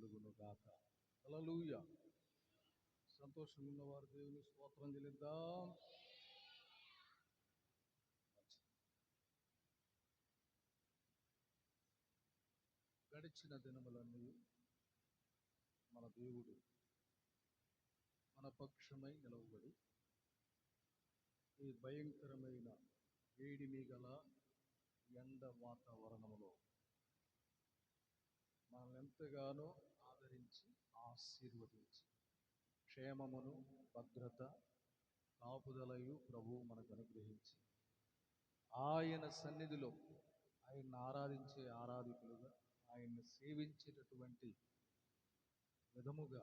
కలుగును గాక. హల్లెలూయా. సంతోషం ఉన్నవారు దేవుని స్తోత్రం చెల్లిద్దాం. గడిచిన దినములన్నీ మన దేవుడు మన పక్షమై నిలవబడి ఈ భయంకరమైన వేడిమి గల ఎండ వాతావరణంలో మనల్ని ఎంతగానో ఆదరించి ఆశీర్వదించి క్షేమమును భద్రత కాపుదలయు ప్రభువు మనకు అనుగ్రహించి ఆయన సన్నిధిలో ఆయన్ని ఆరాధించే ఆరాధికులుగా ఆయన్ని సేవించేటటువంటి విధముగా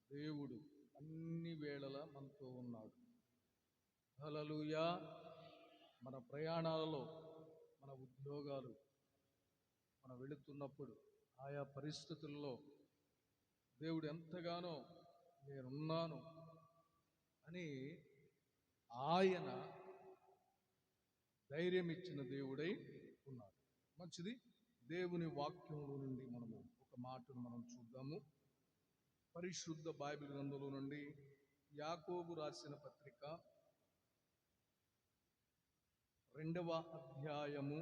దేవుడు అన్ని వేళలా మనతో ఉన్నాడు. హల్లెలూయా. మన ప్రయాణాలలో, మన ఉద్యోగాలు, మనం వెళుతున్నప్పుడు ఆయా పరిస్థితుల్లో దేవుడు ఎంతగానో నేనున్నాను అని ఆయన ధైర్యం ఇచ్చిన దేవుడై ఉన్నాడు. మంచిది. దేవుని వాక్యంలో నుండి మనము ఒక మాటను మనం చూద్దాము. పరిశుద్ధ బైబిల్ గ్రంథంలో నుండి యాకోబు రాసిన పత్రిక 2వ అధ్యాయము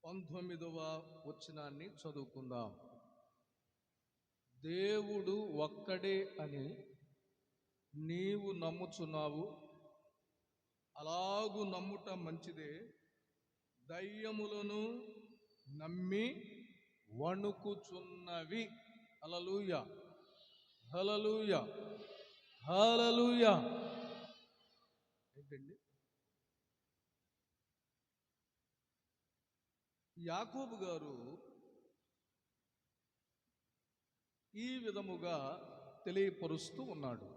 19వ వచనాన్ని చదువుకుందాం. దేవుడు ఒక్కడే అని నీవు నమ్ముచున్నావు, అలాగు నమ్ముట మంచిదే. దయ్యములను నమ్మి వణుకుచున్నవి. హల్లెలూయా, హల్లెలూయా, హల్లెలూయా. ఏంటండి? యాకోబు గారు ఈ విధముగా తెలియపరుస్తూ ఉన్నాడు.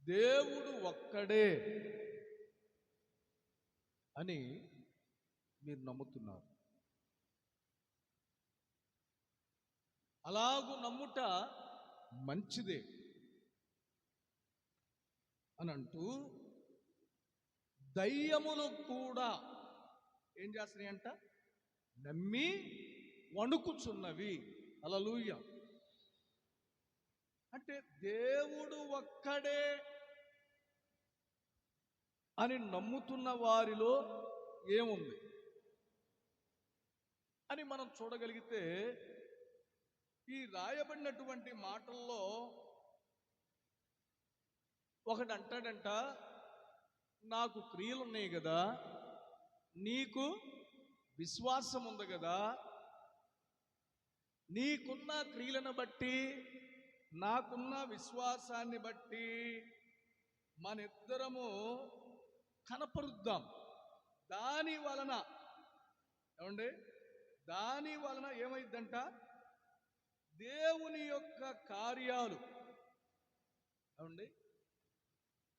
దేవుడు ఒక్కడే అని మీరు నమ్ముతున్నారు. అలాగూ నమ్ముట మంచిదే అని అంటూ దయ్యములు కూడా ఏం చేస్తున్నాయంట? నమ్మి వణుకుచున్నవి. హల్లెలూయా. అంటే దేవుడు ఒక్కడే అని నమ్ముతున్న వారిలో ఏముంది అని మనం చూడగలిగితే, ఈ రాయబడినటువంటి మాటల్లో ఒకడు అంటాడంట, నాకు క్రియలు ఉన్నాయి కదా, నీకు విశ్వాసం ఉంది కదా, నీకున్న క్రియలను బట్టి నాకున్న విశ్వాసాన్ని బట్టి మనిద్దరము కనపరుద్దాం. దాని వలన ఏమైందంట? దేవుని యొక్క కార్యాలు.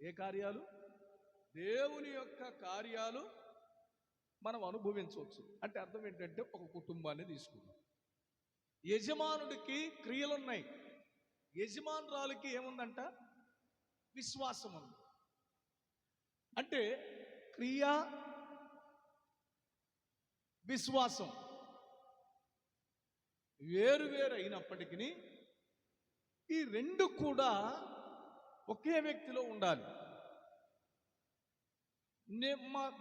ఏ కార్యాలు? దేవుని యొక్క కార్యాలు మనం అనుభవించవచ్చు. అంటే అర్థం ఏంటంటే, ఒక కుటుంబాన్ని తీసుకుందాం. యజమానుడికి క్రియలున్నాయి, యజమానురాలికి ఏముందంట? విశ్వాసం ఉంది. అంటే క్రియ, విశ్వాసం వేరు అయినప్పటికీ ఈ రెండు కూడా ఒకే వ్యక్తిలో ఉండాలి.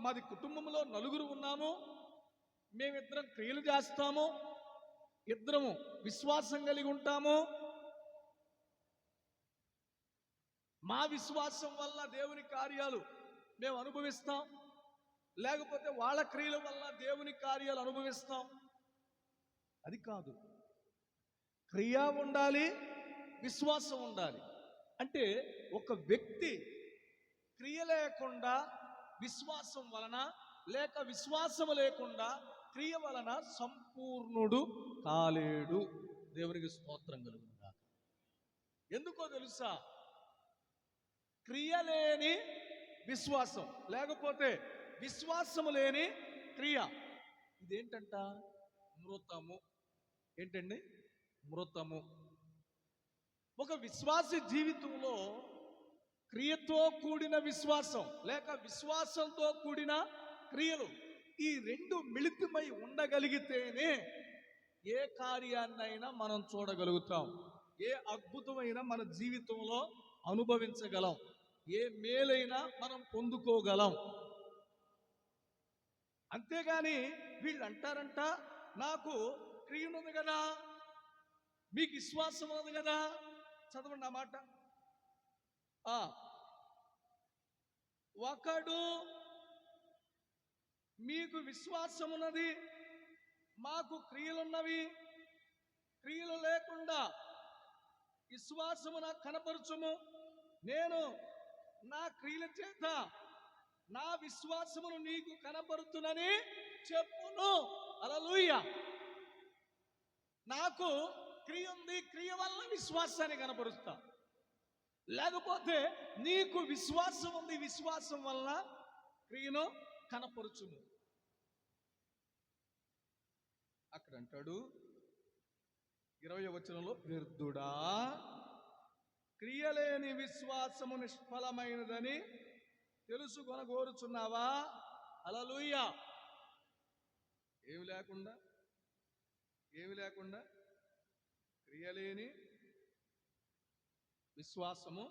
మాది కుటుంబంలో నలుగురు ఉన్నాము, మేమిద్దరం క్రియలు చేస్తాము, ఇద్దరము విశ్వాసం కలిగి ఉంటాము. మా విశ్వాసం వల్ల దేవుని కార్యాలు మేము అనుభవిస్తాం, లేకపోతే వాళ్ళ క్రియల వల్ల దేవుని కార్యాలు అనుభవిస్తాం. అది కాదు. క్రియ ఉండాలి, విశ్వాసం ఉండాలి. అంటే ఒక వ్యక్తి క్రియ లేకుండా విశ్వాసం వలన, లేక విశ్వాసము లేకుండా క్రియ వలన సంపూర్ణుడు కాలేడు. దేవునికి స్తోత్రం కలుగునుగా. ఎందుకో తెలుసా? క్రియ లేని విశ్వాసం, లేకపోతే విశ్వాసము లేని క్రియ, ఇదేంటంట? మృతము. ఏంటండి? మృతము. ఒక విశ్వాసి జీవితంలో క్రియతో కూడిన విశ్వాసం లేక విశ్వాసంతో కూడిన క్రియలు, ఈ రెండు మిళితమై ఉండగలిగితేనే ఏ కార్యాన్నైనా మనం చూడగలుగుతాం, ఏ అద్భుతమైన మన జీవితంలో అనుభవించగలం, ఏ మేలైనా మనం పొందుకోగలం. అంతేగాని వీళ్ళు అంటారంట, నాకు క్రియ ఉన్నది కదా, మీకు విశ్వాసం ఉన్నది కదా. చదవండి ఆ మాట. ఒకడు మీకు విశ్వాసం ఉన్నది, మాకు క్రియలున్నవి, క్రియలు లేకుండా విశ్వాసము నాకు కనపరచుము, నేను నా క్రియల చేత నా విశ్వాసమును నీకు కనపరుతునని చెప్పును. హల్లెలూయా. నాకు క్రియ ఉంది, క్రియ వల్ల విశ్వాసాన్ని కనపరుస్తా. లేకపోతే నీకు విశ్వాసం ఉంది, విశ్వాసం వల్ల క్రియను కనపరుచును. అక్కడ అంటాడు 20వ వచనంలో, వ్యర్థుడా, క్రియలేని విశ్వాసము నిష్ఫలమైనదని తెలుసుకొనగోరుచున్నావా? హల్లెలూయా. ఏమి లేకుండా క్రియలేని విశ్వాసము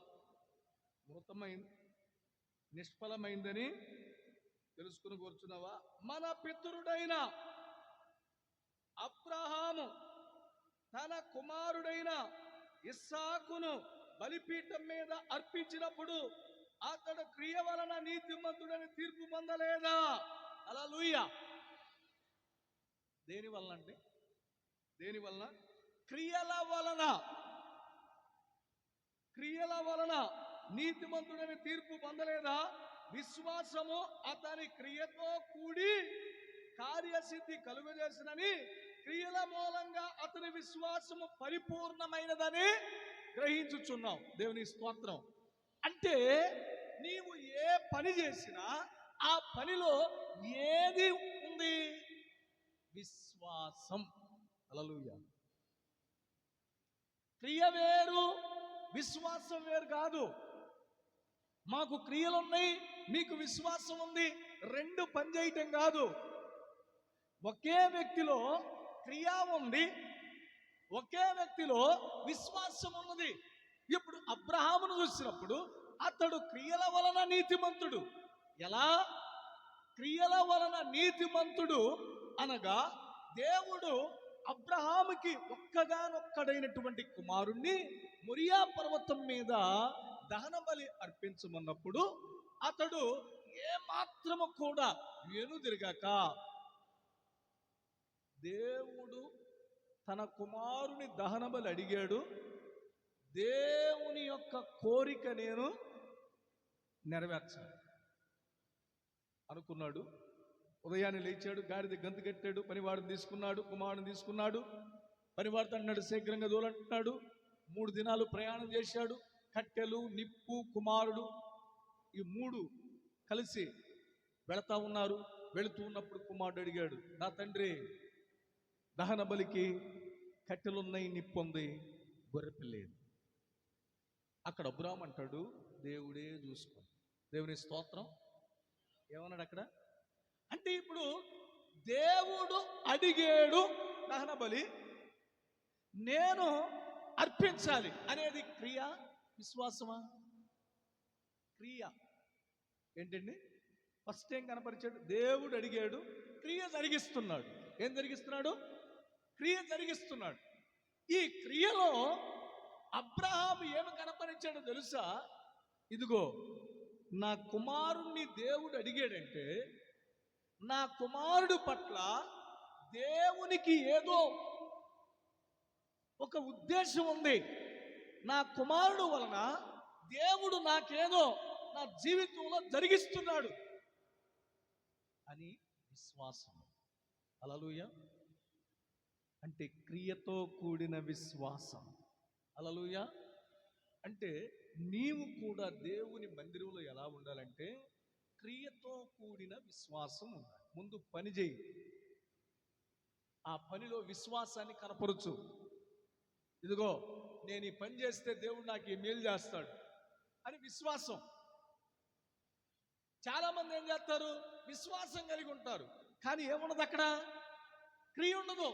మృతమైంది, నిష్ఫలమైందని తెలుసుకుని కూర్చున్నావా? మన పితరుడైన అబ్రహాము తన కుమారుడైన ఇస్సాకును బలిపీఠం మీద అర్పించినప్పుడు అతడు క్రియ వలన నీతిమంతుడని తీర్పు పొందలేదా? హల్లెలూయా. దేని వలన అంటే, దేని వలన? క్రియల వలన నీతిమంతుడని తీర్పు పొందలేదా? విశ్వాసము అతని క్రియతో కూడి కార్యసిద్ధి కలుగజేసినని, క్రియల మూలంగా అతని విశ్వాసము పరిపూర్ణమైనదని గ్రహించుచున్నాం. దేవుని స్తోత్రం. అంటే నీవు ఏ పని చేసినా ఆ పనిలో ఏది ఉంది? విశ్వాసం. హల్లెలూయా. క్రియ వేరు, విశ్వాసం వేరు కాదు. మాకు క్రియలున్నాయి, మీకు విశ్వాసం ఉంది, రెండు పని చేయటం కాదు. ఒకే వ్యక్తిలో క్రియ ఉంది, ఒకే వ్యక్తిలో విశ్వాసం ఉన్నది. ఇప్పుడు అబ్రహామును చూసినప్పుడు అతడు క్రియల వలన నీతిమంతుడు. ఎలా? క్రియల వలన నీతిమంతుడు అనగా దేవుడు అబ్రహాముకి ఒక్కగానొక్కడైనటువంటి కుమారుణ్ణి మొరియా పర్వతం మీద దహన బలి అర్పించమన్నప్పుడు అతడు ఏ మాత్రము కూడా వెనుదిరగక, దేవుడు తన కుమారుని దహన బలి అడిగాడు, దేవుని యొక్క కోరిక నేను నెరవేర్చాను అనుకున్నాడు. ఉదయాన్నే లేచాడు, గాడిద గంతు కట్టాడు, పనివాడిని తీసుకున్నాడు, కుమారుని తీసుకున్నాడు. పనివాడితో అన్నాడు, శీఘ్రంగా దూలంటున్నాడు. 3 దినాలు ప్రయాణం చేశాడు. కట్టెలు, నిప్పు, కుమారుడు, ఈ 3 కలిసి వెళతా ఉన్నారు. వెళుతూ ఉన్నప్పుడు కుమారుడు అడిగాడు, నా తండ్రి, దహన బలికి కట్టెలున్నాయి, నిప్పు ఉంది, గొర్రెపిల్లేదు. అక్కడ అబ్రాహాము అంటాడు, దేవుడే చూసుకో. దేవుని స్తోత్రం. ఏమన్నాడు అక్కడ అంటే, ఇప్పుడు దేవుడు అడిగాడు దహన బలి, నేను అర్పించాలి అనేది క్రియ, విశ్వాసమా? క్రియ. ఏంటండి? ఫస్ట్ ఏం కనపరిచాడు? దేవుడు అడిగాడు, క్రియ జరిగిస్తున్నాడు. ఏం జరిగిస్తున్నాడు? క్రియ జరిగిస్తున్నాడు. ఈ క్రియలో అబ్రహాము ఏమి కనపరిచాడో తెలుసా? ఇదిగో, నా కుమారుణ్ణి దేవుడు అడిగాడంటే నా కుమారుడు పట్ల దేవునికి ఏదో ఒక ఉద్దేశం ఉంది. నా కుమారుడు వలన దేవుడు నాకేదో నా జీవితంలో జరిగిస్తున్నాడు అని విశ్వాసం. హల్లెలూయా. అంటే క్రియతో కూడిన విశ్వాసం. హల్లెలూయా. అంటే నీవు కూడా దేవుని మందిరంలో ఎలా ఉండాలంటే క్రియతో కూడిన విశ్వాసం ఉండాలి. ముందు పని చేయి, ఆ పనిలో విశ్వాసాన్ని కనపరచు. ఇదిగో, నేను ఈ పని చేస్తే దేవుడు నాకు ఈ మేలు చేస్తాడు అని విశ్వాసం. చాలా మంది ఏం చేస్తారు, విశ్వాసం కలిగి ఉంటారు, కానీ ఏమున్నది అక్కడ? క్రియ ఉండదు.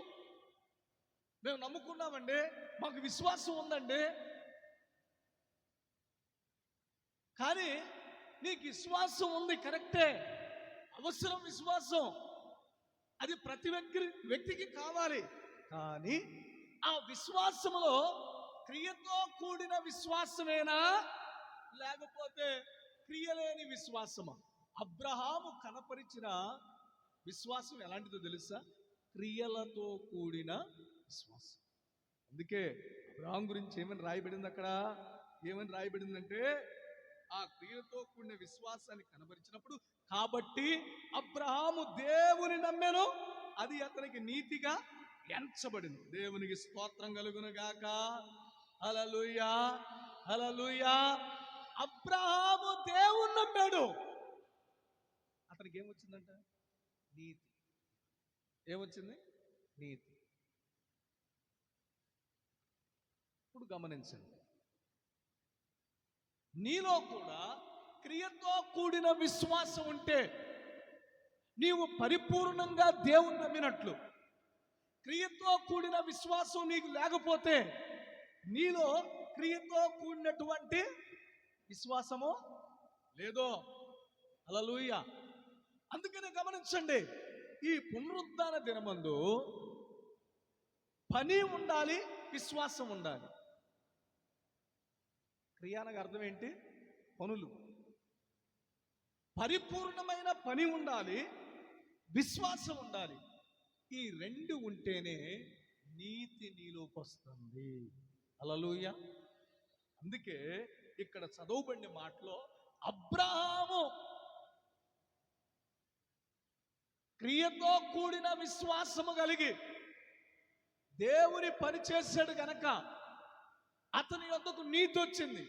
మేము నమ్ముకున్నామండి, మాకు విశ్వాసం ఉందండి, కానీ నీకు విశ్వాసం ఉంది, కరెక్టే, అవసరం విశ్వాసం, అది ప్రతి వ్యక్తికి కావాలి. కానీ ఆ విశ్వాసములో క్రియతో కూడిన విశ్వాసమేనా, లేకపోతే క్రియలేని విశ్వాసమా? అబ్రహాము కనపరిచిన విశ్వాసం ఎలాంటిదో తెలుసా? క్రియలతో కూడిన విశ్వాసం. అందుకే అబ్రహాం గురించి ఏమని రాయబడింది అక్కడ? ఏమని రాయబడిందంటే, ఆ క్రియతో కూడిన విశ్వాసాన్ని కనబరిచినప్పుడు, కాబట్టి అబ్రహాము దేవుని నమ్మెను, అది అతనికి నీతిగా ఎంచబడింది. దేవునికి స్తోత్రం కలుగును గాక. హల్లెలూయా, హల్లెలూయా. అబ్రహాము దేవుని నమ్మాడు, అతనికి ఏమొచ్చిందంట? నీతి. ఏమొచ్చింది? నీతి. ఇప్పుడు గమనించండి, నీలో కూడా క్రియతో కూడిన విశ్వాసం ఉంటే నీవు పరిపూర్ణంగా దేవుని నమ్మినట్లు. క్రియతో కూడిన విశ్వాసం నీకు లేకపోతే నీలో క్రియతో కూడినటువంటి విశ్వాసము లేదో. హల్లెలూయా. అందుకనే గమనించండి, ఈ పునరుద్ధాన దినమందు పని ఉండాలి, విశ్వాసం ఉండాలి. క్రియానికి అర్థం ఏంటి? పనులు. పరిపూర్ణమైన పని ఉండాలి, విశ్వాసం ఉండాలి. ఈ రెండు ఉంటేనే నీతి నీలోకి వస్తుంది. హల్లెలూయా. అందుకే ఇక్కడ చదవబడిన మాటలో అబ్రహాము క్రియతో కూడిన విశ్వాసము కలిగి దేవుని పని చేశాడు గనక అతని యొద్దకు నీతి వచ్చింది.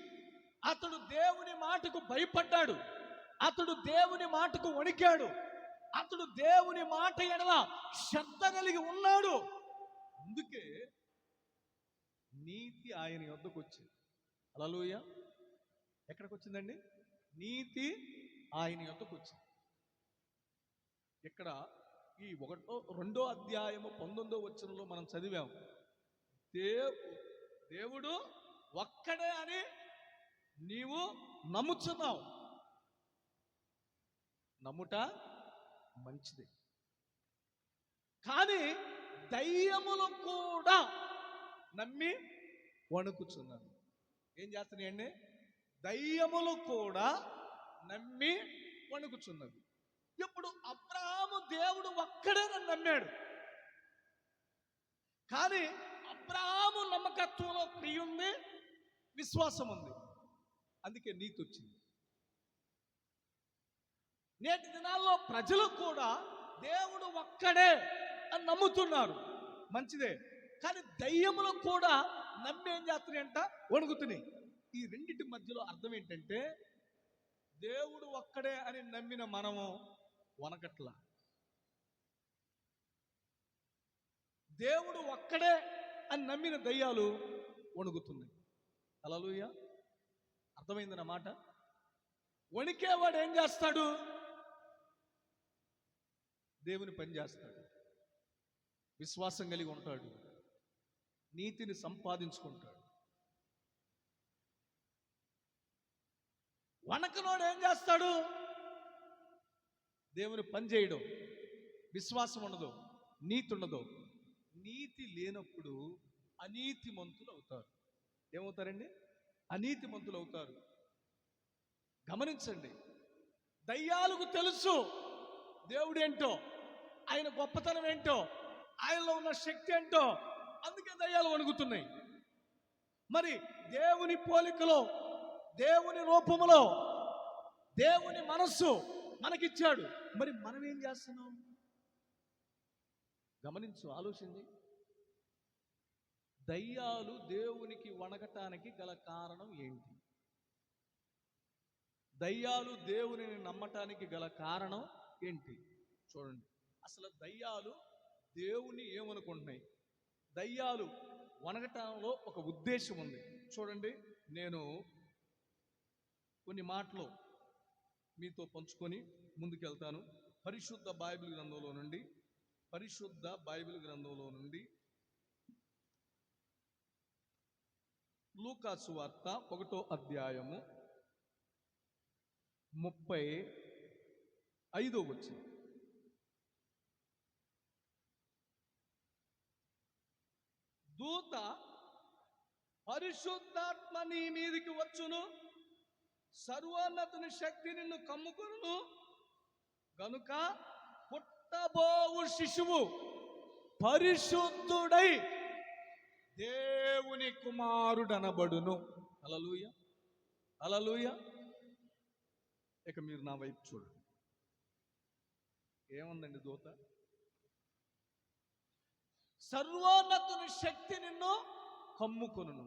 అతడు దేవుని మాటకు భయపడ్డాడు, అతడు దేవుని మాటకు వణికాడు, అతడు దేవుని మాట ఎడల శ్రద్ధ కలిగి ఉన్నాడు. అందుకే నీతి ఆయన యొద్దకు వచ్చింది. హల్లెలూయా. ఎక్కడికి వచ్చిందండి? నీతి ఆయన యొద్దకు వచ్చింది. ఇక్కడ ఈ 2వ అధ్యాయము 19వ వచనంలో మనం చదివాం, దేవుడు ఒక్కడే అని నీవు నమ్ముచున్నావు. నమ్ముట మంచిది, కానీ దయ్యములు కూడా నమ్మి వణుకుచున్నాను. ఏం చేస్తున్నాయండి? దయ్యములు కూడా నమ్మి వణుకుచున్నది. ఇప్పుడు అబ్రహాము దేవుడు ఒక్కడే నమ్మాడు, కానీ అబ్రహాము నమ్మకత్వంలో క్రియ ఉంది, విశ్వాసం ఉంది. అందుకే నీతి వచ్చింది. నేటి దినాల్లో ప్రజలు కూడా దేవుడు ఒక్కడే అని నమ్ముతున్నారు, మంచిదే, కానీ దయ్యములు కూడా నమ్మి ఏం చేస్తున్నాయంట? వణుకుతున్నాయి. ఈ రెండింటి మధ్యలో అర్థం ఏంటంటే, దేవుడు ఒక్కడే అని నమ్మిన మనము వనకట్ల, దేవుడు ఒక్కడే అని నమ్మిన దయ్యాలు వణుకుతున్నాయి. హల్లెలూయా. అర్థమైంది నా మాట? వణికేవాడు ఏం చేస్తాడు? దేవుని పని చేస్తాడు, విశ్వాసం కలిగి ఉంటాడు, నీతిని సంపాదించుకుంటాడు. వణకనోడు ఏం చేస్తాడు? దేవుని పని చేయడం, విశ్వాసం ఉండదు, నీతి ఉండదు. నీతి లేనప్పుడు అనీతిమంతులు అవుతారు. ఏమవుతారండి? అనీతిమంతులు అవుతారు. గమనించండి, దయ్యాలకు తెలుసు దేవుడేంటో, ఆయన గొప్పతనం ఏంటో, ఆయనలో ఉన్న శక్తి ఏంటో. అందుకే దయ్యాలు వణుకుతున్నాయి. మరి దేవుని పోలికలో, దేవుని రూపములో దేవుని మనస్సు మనకిచ్చాడు, మరి మనం ఏం చేస్తున్నాం? గమనించు, ఆలోచించి. దయ్యాలు దేవునికి వణకటానికి గల కారణం ఏంటి? దయ్యాలు దేవునిని నమ్మటానికి గల కారణం ఏంటి? చూడండి, అసలు దయ్యాలు దేవుని ఏమనుకుంటున్నాయి? దయ్యాలు వణకటంలో ఒక ఉద్దేశం ఉంది. చూడండి, నేను కొన్ని మాటలు మీతో పంచుకొని ముందుకెళ్తాను. పరిశుద్ధ బైబిల్ గ్రంథంలో నుండి లూకా సువార్త 1వ అధ్యాయము 35వ వచనం. దూత పరిశుద్ధాత్మ నీ మీదికి వచ్చును, సర్వోన్నతుని శక్తి నిన్ను కమ్ముకొనును గనుక పుట్టబోవు శిశువు పరిశుద్ధుడై దేవుని కుమారుడనబడును. హల్లెలూయా, హల్లెలూయా. ఇక మీరు నా వైపు చూడండి. ఏముందండి దూత? సర్వోన్నతుని శక్తి నిన్ను కమ్ముకొనును.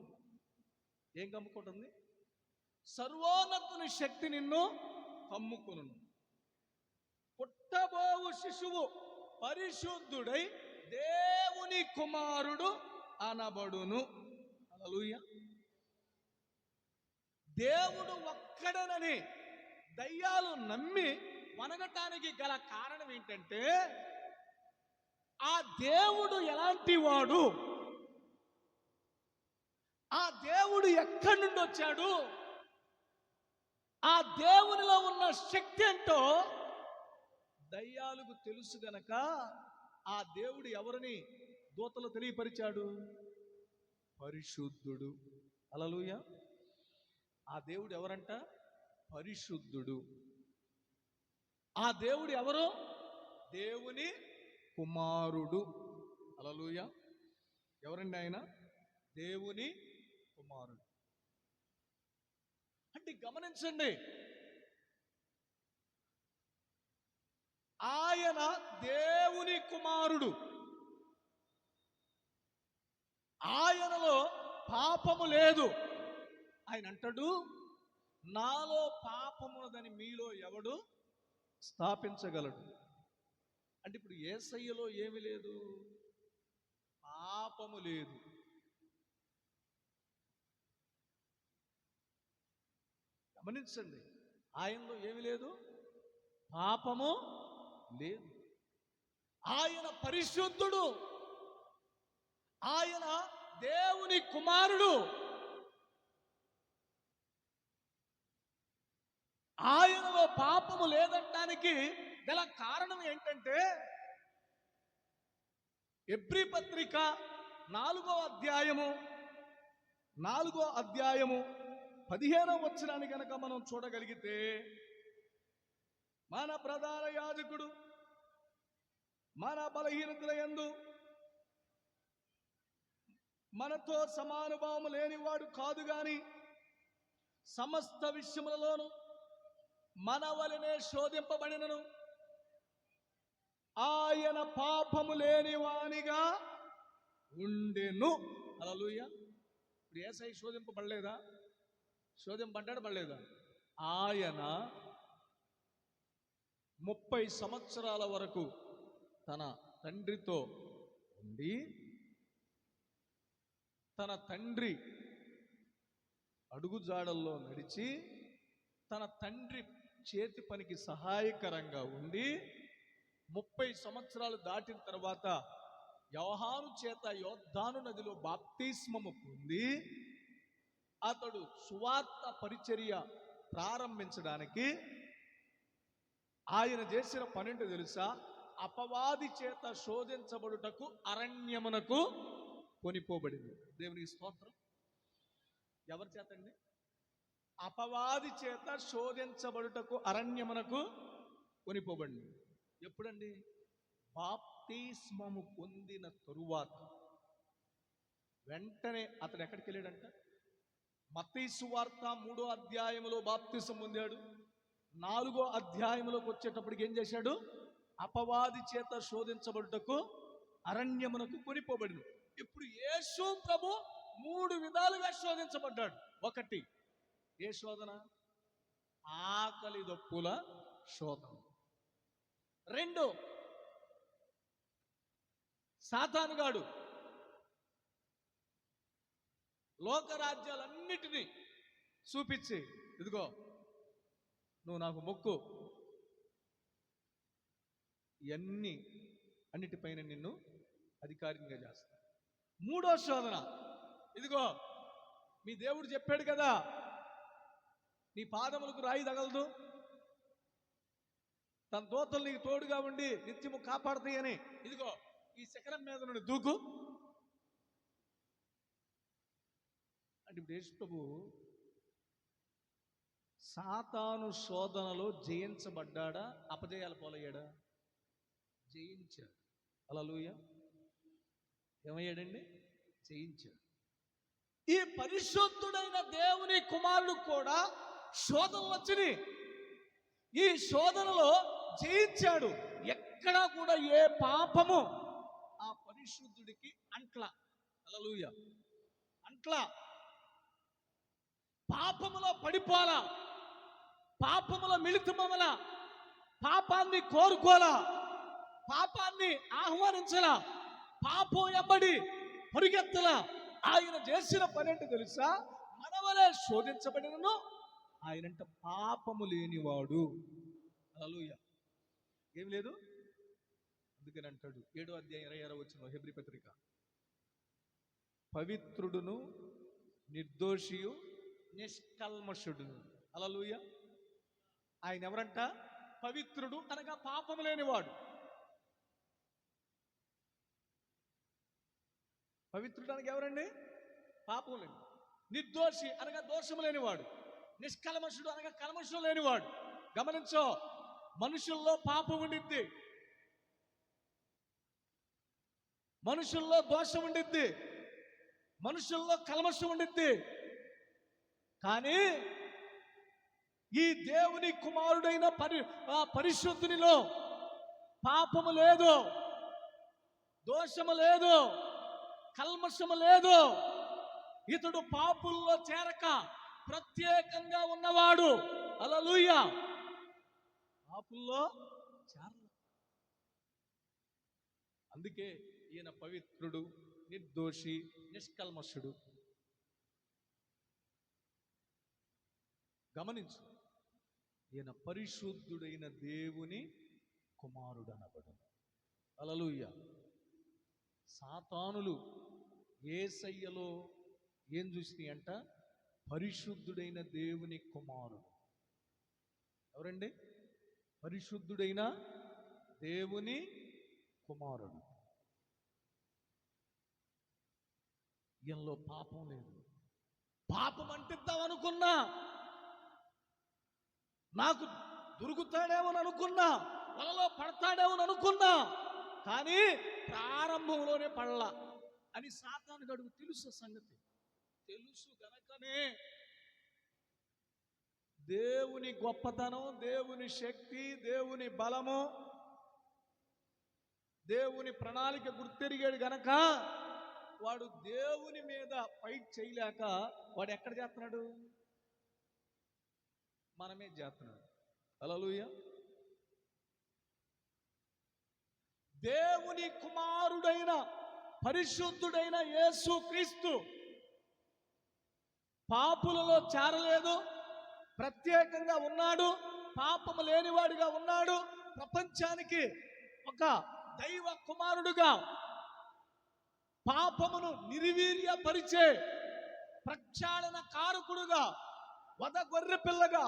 ఏం కమ్ముకుంటుంది? సర్వోన్నతుని శక్తి నిన్ను కమ్ముకొనును. పుట్టబోవు శిశువు పరిశుద్ధుడై దేవుని కుమారుడు అనబడును. హల్లెలూయా. దేవుడు ఒక్కడనని దయ్యాలు నమ్మి వనగటానికి గల కారణం ఏంటంటే, ఆ దేవుడు ఎలాంటి వాడు, ఆ దేవుడు ఎక్కడి నుండి వచ్చాడు, ఆ దేవునిలో ఉన్న శక్తి ఏంటో దయ్యాలకు తెలుసు గనక ఆ దేవుడు ఎవరిని దూతలు తెలియపరిచాడు? పరిశుద్ధుడు. హల్లెలూయా. ఆ దేవుడు ఎవరంట? పరిశుద్ధుడు. ఆ దేవుడు ఎవరు? దేవుని కుమారుడు. హల్లెలూయా. ఎవరండి ఆయన? దేవుని కుమారుడు. అంటే గమనించండి, ఆయన దేవుని కుమారుడు. ఆయనలో పాపము లేదు. ఆయన అంటాడు, నాలో పాపమున్నదని మీలో ఎవడు స్థాపించగలడు? అంటే ఇప్పుడు యేసయ్యలో ఏమి లేదు? పాపము లేదు. గమనించండి, ఆయనలో ఏమి లేదు? పాపము లేదు. ఆయన పరిశుద్ధుడు, ఆయన దేవుని కుమారుడు. ఆయనలో పాపము లేదనడానికి గల కారణం ఏంటంటే, ఎబ్రీ పత్రిక 4వ అధ్యాయము 15వ వచనాన్ని గనక మనం చూడగలిగితే, మన ప్రధాన యాజకుడు మన బలహీనతల యందు మనతో సమానుభావము లేనివాడు కాదు గాని సమస్త విషయములలోను మన వలనే శోధింపబడినను ఆయన పాపము లేనివానిగా ఉండెను. హల్లెలూయా. ఇప్పుడు యేసయ్య శోధింపబడలేదా? శోధింపబడ్డాడా? ఆయన 30 సంవత్సరాల వరకు తన తండ్రితో ఉండి, తన తండ్రి అడుగుజాడల్లో నడిచి, తన తండ్రి చేతి పనికి సహాయకరంగా ఉండి, 30 సంవత్సరాలు దాటిన తర్వాత యోహాను చేత యోర్దాను నదిలో బాప్తిస్మము పొంది, అతడు సువార్త పరిచర్య ప్రారంభించడానికి ఆయన చేసిన పనేంటో తెలుసా? అపవాది చేత శోధించబడుటకు అరణ్యమునకు కొనిపోబడింది. దేవునికి స్తోత్రం. ఎవరి చేత అండి? అపవాది చేత శోధించబడుటకు అరణ్యమునకు కొనిపోబడింది. ఎప్పుడండి? బాప్తిస్మము పొందిన తరువాత వెంటనే అతడు ఎక్కడికి వెళ్ళాడంట? మత్తయి సువార్త 3వ అధ్యాయములో బాప్తిసం పొందాడు. 4వ అధ్యాయంలోకి వచ్చేటప్పటికి ఏం చేశాడు? అపవాది చేత శోధించబడుటకు అరణ్యమునకు కొనిపోబడిను. ఇప్పుడు యేసు ప్రభు 3 విధాలుగా శోధించబడ్డాడు. 1, ఏ శోధన? ఆకలి దప్పుల శోధన. 2, సాతానుగాడు లోకరాజ్యాలన్నిటినీ చూపించి, ఇదిగో నువ్వు నాకు మొక్కు, ఇవన్నీ అన్నిటిపైన నిన్ను అధికారిగా చేస్తా. మూడో శోధన, ఇదిగో మీ దేవుడు చెప్పాడు కదా, నీ పాదములకు రాయి తగలదు, తన దూతలు నీకు తోడుగా ఉండి నిత్యము కాపాడుతాయని. ఇదిగో ఈ శిఖరం మీద నుండి దూకు అంటే ఇప్పుడు యేసు ప్రభు సాతాను శోధనలో జయించబడ్డాడా, అపజయాల పాలయ్యాడా? జయించాడు. హల్లెలూయా. ఏమయ్యాడండి? జయించాడు. ఈ పరిశుద్ధుడైన దేవుని కుమారుడు కూడా శోధనలు వచ్చినాయి. ఈ శోధనలో జయించాడు. ఎక్కడా కూడా ఏ పాపము ఆ పరిశుద్ధుడికి అంట్ల. హల్లెలూయా. అంట్ల. పాపములో పడిపోలా, పాపములో మిళితమవల, పాపాన్ని కోరుకోలా, పాపాన్ని ఆహ్వానించలా, పాపం ఎబ్బడి పరిగెత్తలా. ఆయన చేసిన పని అంటే తెలుసా? మనవలే శోధించబడినను ఆయనంట పాపము లేనివాడు. హల్లెలూయా. ఏం లేదు. అందుకని అంటాడు 7వ అధ్యాయం 26వ వచనం హెబ్రీ పత్రిక, పవిత్రుడును నిర్దోషియు నిష్కల్మషుడును. హల్లెలూయా. ఆయన ఎవరంట? పవిత్రుడు అనగా పాపము లేనివాడు. పవిత్రుడు అనగా ఎవరండి? పాపం లేని. నిర్దోషి అనగా దోషము లేనివాడు. నిష్కల్మషుడు అనగా కల్మషం లేనివాడు. గమనించో, మనుషుల్లో పాపం ఉండిద్ది, మనుషుల్లో దోషం ఉండిద్ది, మనుషుల్లో కల్మషం ఉండిద్ది. కానీ ఈ దేవుని కుమారుడైన పరిశుద్ధునిలో పాపము లేదు, దోషము లేదు, కల్మషము లేదు. ఇతడు పాపుల్లో చేరక ప్రత్యేకంగా ఉన్నవాడు. హల్లెలూయా. పాపుల్లో చేరల. అందుకే ఈయన పవిత్రుడు, నిర్దోషి, నిష్కల్మషుడు. గమనించు, ఈయన పరిశుద్ధుడైన దేవుని కుమారుడు అనబడును. హల్లెలూయా. సాతానులు యేసయ్యలో ఏం చూసినాయి అంట? పరిశుద్ధుడైన దేవుని కుమారుడు. ఎవరండి? పరిశుద్ధుడైన దేవుని కుమారుడు. ఈయనలో పాపం లేదు. పాపం అంటిద్దాం అనుకున్నా, నాకు దొరుకుతాడేమో అనుకున్నా, వలలో పడతాడేమో అనుకున్నా, కానీ ప్రారంభంలోనే పడలా అని సాతానుకు అడుగు తెలుసు. సంగతి తెలుసు గనకనే దేవుని గొప్పతనం, దేవుని శక్తి, దేవుని బలము, దేవుని ప్రణాళిక గుర్తెరిగాడు గనక వాడు దేవుని మీద ఫైట్ చేయలేక వాడు ఎక్కడ చేస్తున్నాడు? మనమే చేస్తున్నాడు. హల్లెలూయా. దేవుని కుమారుడైన పరిశుద్ధుడైన యేసు క్రీస్తు పాపులలో చేరలేదు, ప్రత్యేకంగా ఉన్నాడు, పాపము లేనివాడిగా ఉన్నాడు. ప్రపంచానికి ఒక దైవ కుమారుడుగా, పాపమును నిర్వీర్యపరిచే ప్రక్షాళన కారకుడుగా, వద గొర్రె పిల్లగా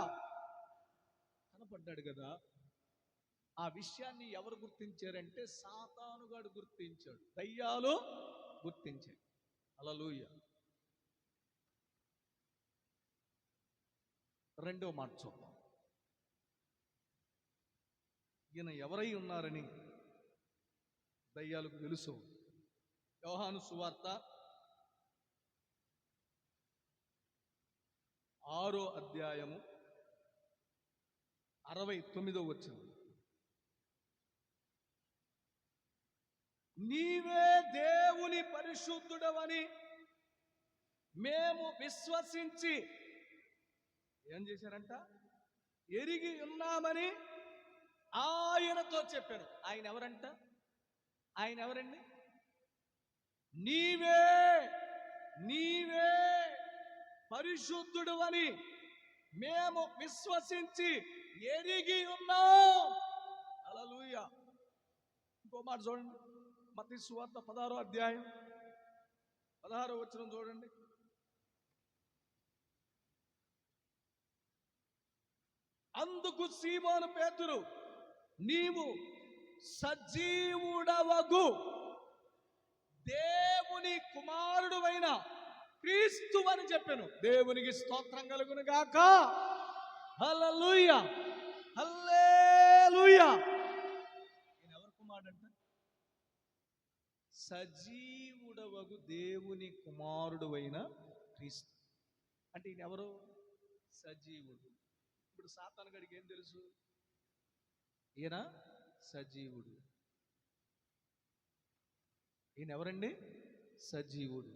కనపడ్డాడు కదా. ఆ విషయాన్ని ఎవరు గుర్తించారంటే సాతానుగాడు గుర్తించాడు, దయ్యాలు గుర్తించాడు. హల్లెలూయా. రెండో మాట చూద్దాం. ఈయన ఎవరై ఉన్నారని దయ్యాలకు తెలుసు. యోహాను సువార్త 6వ అధ్యాయము 69వ వచనం, నీవే దేవుని పరిశుద్ధుడవని మేము విశ్వసించి ఏం చేశారంట? ఎరిగి ఉన్నామని ఆయనతో చెప్పారు. ఆయన ఎవరంట? ఆయన ఎవరండి? నీవే పరిశుద్ధుడు అని మేము విశ్వసించి ఎరిగి ఉన్నాం. హల్లెలూయా. ఇంకో మాట చూడండి, మత్తయి సువార్త 16వ అధ్యాయం 16వ వచనం చూడండి. అందుకు సీమోను పేతురు, నీవు సజీవుడవగు దేవుని కుమారుడువైన క్రీస్తు అని చెప్పాను. దేవునికి స్తోత్రం కలుగును గాక. హల్లెలూయా, హల్లెలూయా. ఈయన ఎవరి కుమారుడంట? సజీవుడవగు దేవుని కుమారుడువైన క్రీస్తు. అంటే ఈయన ఎవరు? సజీవుడు. ఇప్పుడు సాతాను గడికి ఏం తెలుసు? ఈయన సజీవుడు. ఈయన ఎవరండి? సజీవుడు.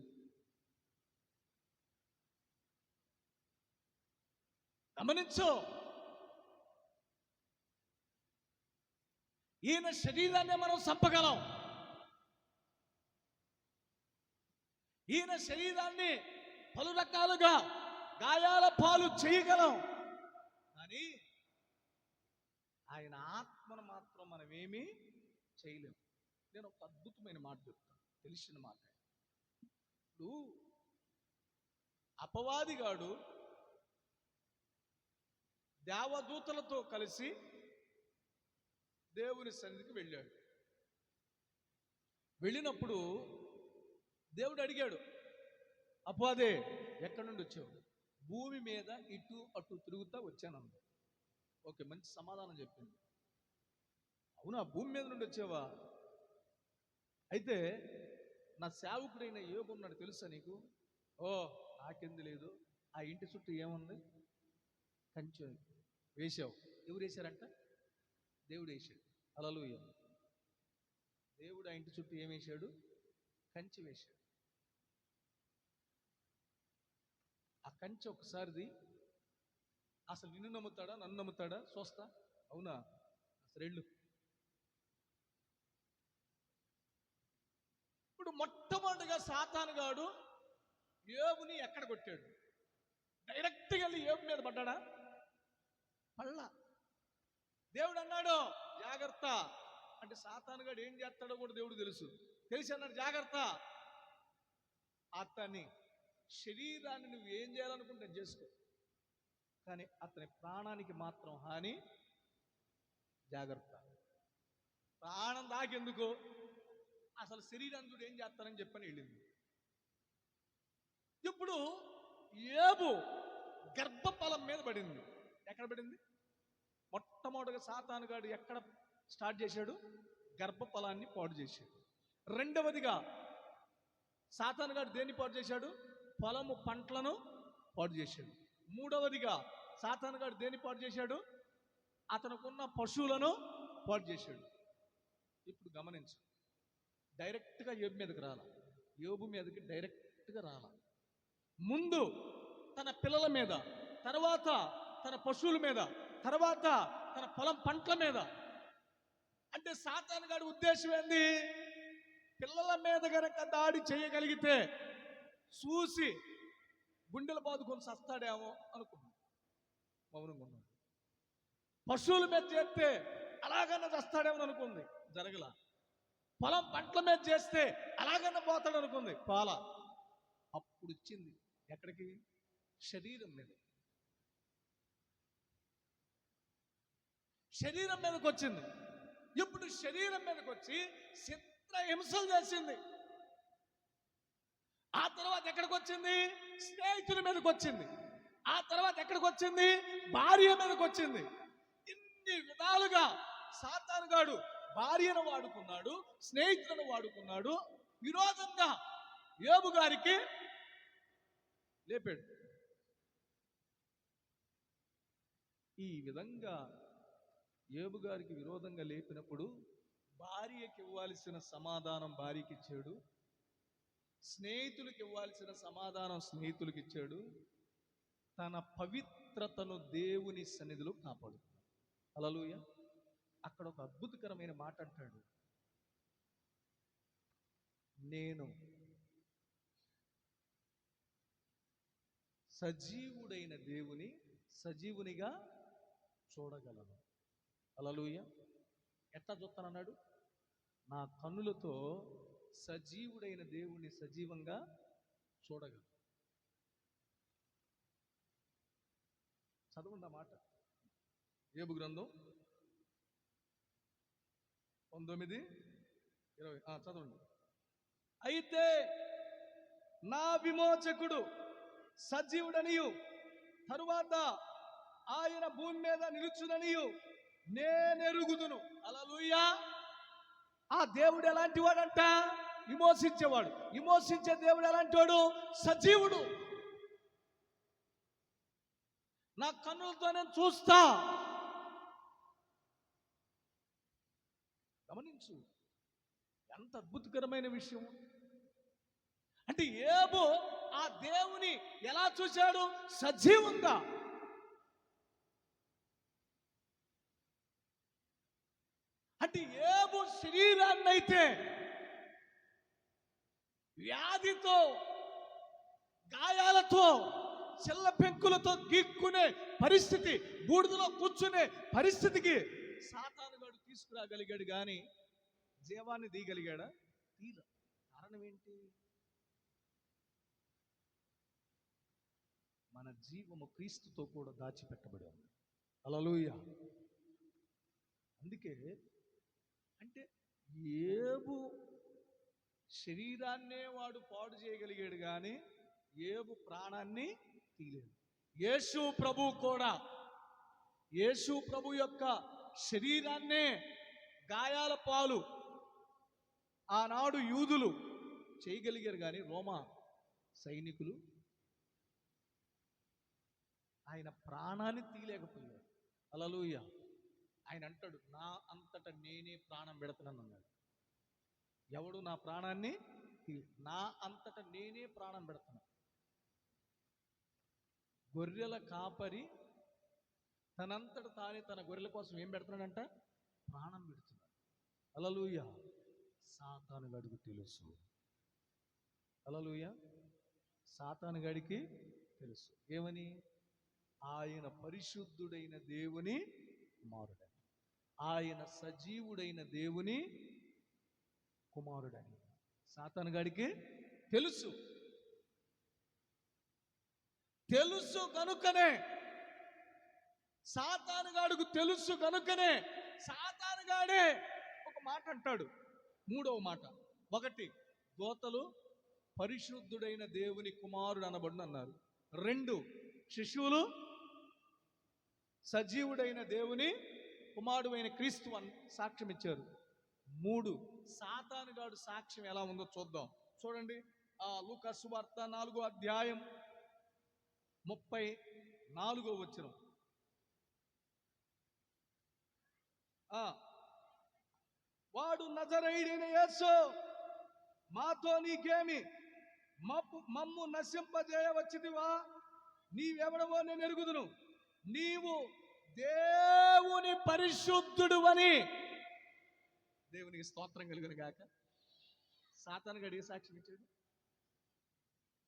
గమనించు, ఈయన శరీరాన్ని మనం చంపగలం, ఈయన శరీరాన్ని పలు రకాలుగా గాయాల పాలు చేయగలం, కానీ ఆయన ఆత్మను మాత్రం మనం ఏమీ చేయలేము. నేను ఒక అద్భుతమైన మాట చెప్తాను, తెలిసిన మాట. ఇప్పుడు అపవాదిగాడు దేవదూతలతో కలిసి దేవుని సన్నిధికి వెళ్ళాడు. వెళ్ళినప్పుడు దేవుడు అడిగాడు, అపవాదే ఎక్కడి నుండి వచ్చావు? భూమి మీద ఇటు అటు తిరుగుతా వచ్చానంది. ఓకే, మంచి సమాధానం చెప్పింది. అవునా, భూమి మీద నుండి వచ్చావా? అయితే నా సేవకుడైన యోబు ఉన్నాడు, తెలుసా నీకు? ఓ, నాకెందు లేదు. ఆ ఇంటి చుట్టూ ఏముంది? కంచె వేశావు. ఎవరు వేశారంట? దేవుడు వేశాడు. హల్లెలూయా. దేవుడు ఆ ఇంటి చుట్టూ ఏం వేశాడు? కంచె వేశాడు. ఆ కంచె ఒకసారిది అసలు నిన్ను నమ్ముతాడా నన్ను నమ్ముతాడా చూస్తా. అవునా, అసలు వెళ్ళు. ఇప్పుడు మొట్టమొదటిగా సాతానుగాడు యోబుని ఎక్కడ కొట్టాడు? డైరెక్ట్గా వెళ్ళి యోబు మీద పడ్డాడా? పళ్ళ. దేవుడు అన్నాడు జాగ్రత్త అంటే, సాతానుగాడు ఏం చేస్తాడో కూడా దేవుడు తెలిసి అన్నాడు జాగ్రత్త, అతని శరీరాన్ని నువ్వు ఏం చేయాలనుకుంటే చేసుకో, కానీ అతని ప్రాణానికి మాత్రం హాని, జాగ్రత్త. ప్రాణం దాకెందుకు, అసలు శరీరాన్ని చూడు ఏం చేస్తానని చెప్పని వెళ్ళింది. ఇప్పుడు యోబు గర్భఫలం మీద పడింది. ఎక్కడ పడింది? మొట్టమొదటిగా సాతానుగాడు ఎక్కడ స్టార్ట్ చేశాడు? గర్భఫలాన్ని పాడు చేశాడు. రెండవదిగా సాతానుగాడు దేన్ని పాడు చేశాడు? పొలము పంటలను పాడు చేశాడు. మూడవదిగా సాతానుగాడు దేన్ని పాడు చేశాడు? అతనుకున్న పశువులను పాడు చేశాడు. ఇప్పుడు గమనించు, డైరెక్ట్గా యోబు మీదకి రాల, యోబు మీదకి డైరెక్ట్గా రాల. ముందు తన పిల్లల మీద, తర్వాత తన పశువుల మీద, తర్వాత తన పొలం పంటల మీద. అంటే సాతానుగాడి ఉద్దేశం ఏంది? పిల్లల మీద గనక దాడి చేయగలిగితే చూసి గుండెలు బాదుకొని సస్తాడేమో అనుకున్నాడు, మౌనంగా ఉన్నాడు. పశువుల మీద చేస్తే అలాగన్నా చస్తాడేమో అనుకుంది, జరగల. పొలం పంటల మీద చేస్తే అలాగన్నా పోతాడు అనుకుంది, పాల. అప్పుడు ఇచ్చింది ఎక్కడికి? శరీరం మీద. శరీరం మీదకి వచ్చింది. ఇప్పుడు శరీరం మీదకి వచ్చి చిత్ర హింసలు చేసింది. ఆ తర్వాత ఎక్కడికి వచ్చింది? స్నేహితుల మీదకి వచ్చింది. ఆ తర్వాత ఎక్కడికి వచ్చింది? భార్య మీదకి వచ్చింది. ఇన్ని విధాలుగా సాతానుగాడు భార్యను వాడుకున్నాడు, స్నేహితులను వాడుకున్నాడు, విరోధంగా యోబు గారికి లేపాడు. ఈ విధంగా యోబు గారికి విరోధంగా లేపినప్పుడు భార్యకి ఇవ్వాల్సిన సమాధానం భార్యకి ఇచ్చాడు, స్నేహితులకి ఇవ్వాల్సిన సమాధానం స్నేహితులకి ఇచ్చాడు, తన పవిత్రతను దేవుని సన్నిధిలో కాపాడుతున్నాడు. హల్లెలూయా. అక్కడ ఒక అద్భుతకరమైన మాట అంటాడు, నేను సజీవుడైన దేవుని సజీవునిగా చూడగలను. హల్లెలూయా. ఎట్లా చూస్తానన్నాడు? నా కన్నులతో సజీవుడైన దేవుణ్ణి సజీవంగా చూడగలను. చదవండి ఆ మాట. యోబు గ్రంథం 19:20 చదవండి. అయితే నా విమోచకుడు సజీవుడనియు తరువాత ఆయన భూమి మీద నిలుచుననియు నేనెరుగుదును. హల్లెలూయా. ఆ దేవుడు ఎలాంటి వాడంట? విమోచించేవాడు. విమోచించే దేవుడు ఎలాంటి వాడు? సజీవుడు. నా కన్నులతో నేను చూస్తా. గమనించు, ఎంత అద్భుతకరమైన విషయం. అంటే యోబు ఆ దేవుని ఎలా చూశాడు? సజీవంగా. అంటే యోబు శరీరాన్ని అయితే వ్యాధితో, గాయాలతో, చిల్ల పెంకులతో గీక్కునే పరిస్థితి, బూడిదలో కూర్చునే పరిస్థితికి సాతానుగాడు తీసుకురాగలిగాడు, కానీ జీవాన్ని తీయగలిగాడా? తీర. కారణం ఏంటి? మన జీవము క్రీస్తుతో కూడా దాచిపెట్టబడి ఉంది. హల్లెలూయా. అందుకే అంటే యోబు శరీరాన్నే వాడు పాడు చేయగలిగాడు, కానీ యోబు ప్రాణాన్ని తీయలేదు. యేసు ప్రభు కూడా యేసు ప్రభు యొక్క శరీరాన్నే గాయాల పాలు ఆనాడు యూదులు చేయగలిగారు, కానీ రోమా సైనికులు ఆయన ప్రాణాన్ని తీయలేకపోయారు. హల్లెలూయా. ఆయన అంటాడు, నా అంతటా నేనే ప్రాణం పెడతానని అన్నాడు. ఎవడు నా ప్రాణాన్ని నా అంతటా నేనే ప్రాణం పెడతాను. గొర్రెల కాపరి తనంతట తానే తన గొర్రెల కోసం ఏం పెడుతున్నాడంట? ప్రాణం పెడుతున్నాడు. హల్లెలూయా. సాతాను గడికి తెలుసు. హల్లెలూయా. సాతాను గడికి తెలుసు. ఏమని? ఆయన పరిశుద్ధుడైన దేవుని కుమారుడని, ఆయన సజీవుడైన దేవుని కుమారుడని సాతాను గడికి తెలుసు. తెలుసు కనుకనే, సాతానుగాడుకు తెలుసు కనుకనే సాతానుగాడే ఒక మాట అంటాడు. మూడవ మాట, ఒకటి దోతలు పరిశుద్ధుడైన దేవుని కుమారుడు అనబడును అన్నారు. 2 శిశువులు సజీవుడైన దేవుని కుమారుడు అయిన క్రీస్తు అని సాక్ష్యం ఇచ్చారు. 3 సాతానుగాడు సాక్ష్యం ఎలా ఉందో చూద్దాం. చూడండి, లూకా సువార్త 4వ అధ్యాయం 34వ వచనం. వాడు నజరేయుడైన యేసు, మాతో నీకేమి? మమ్ము నశింపజేయవచ్చితివా? నీవెవడవో నేను ఎరుగుదును. నీవు దేవుని పరిశుద్ధుడు అని. దేవునికి స్తోత్రం కలుగును గాక. సాతాను గడికి సాక్ష్యం ఇచ్చాడు,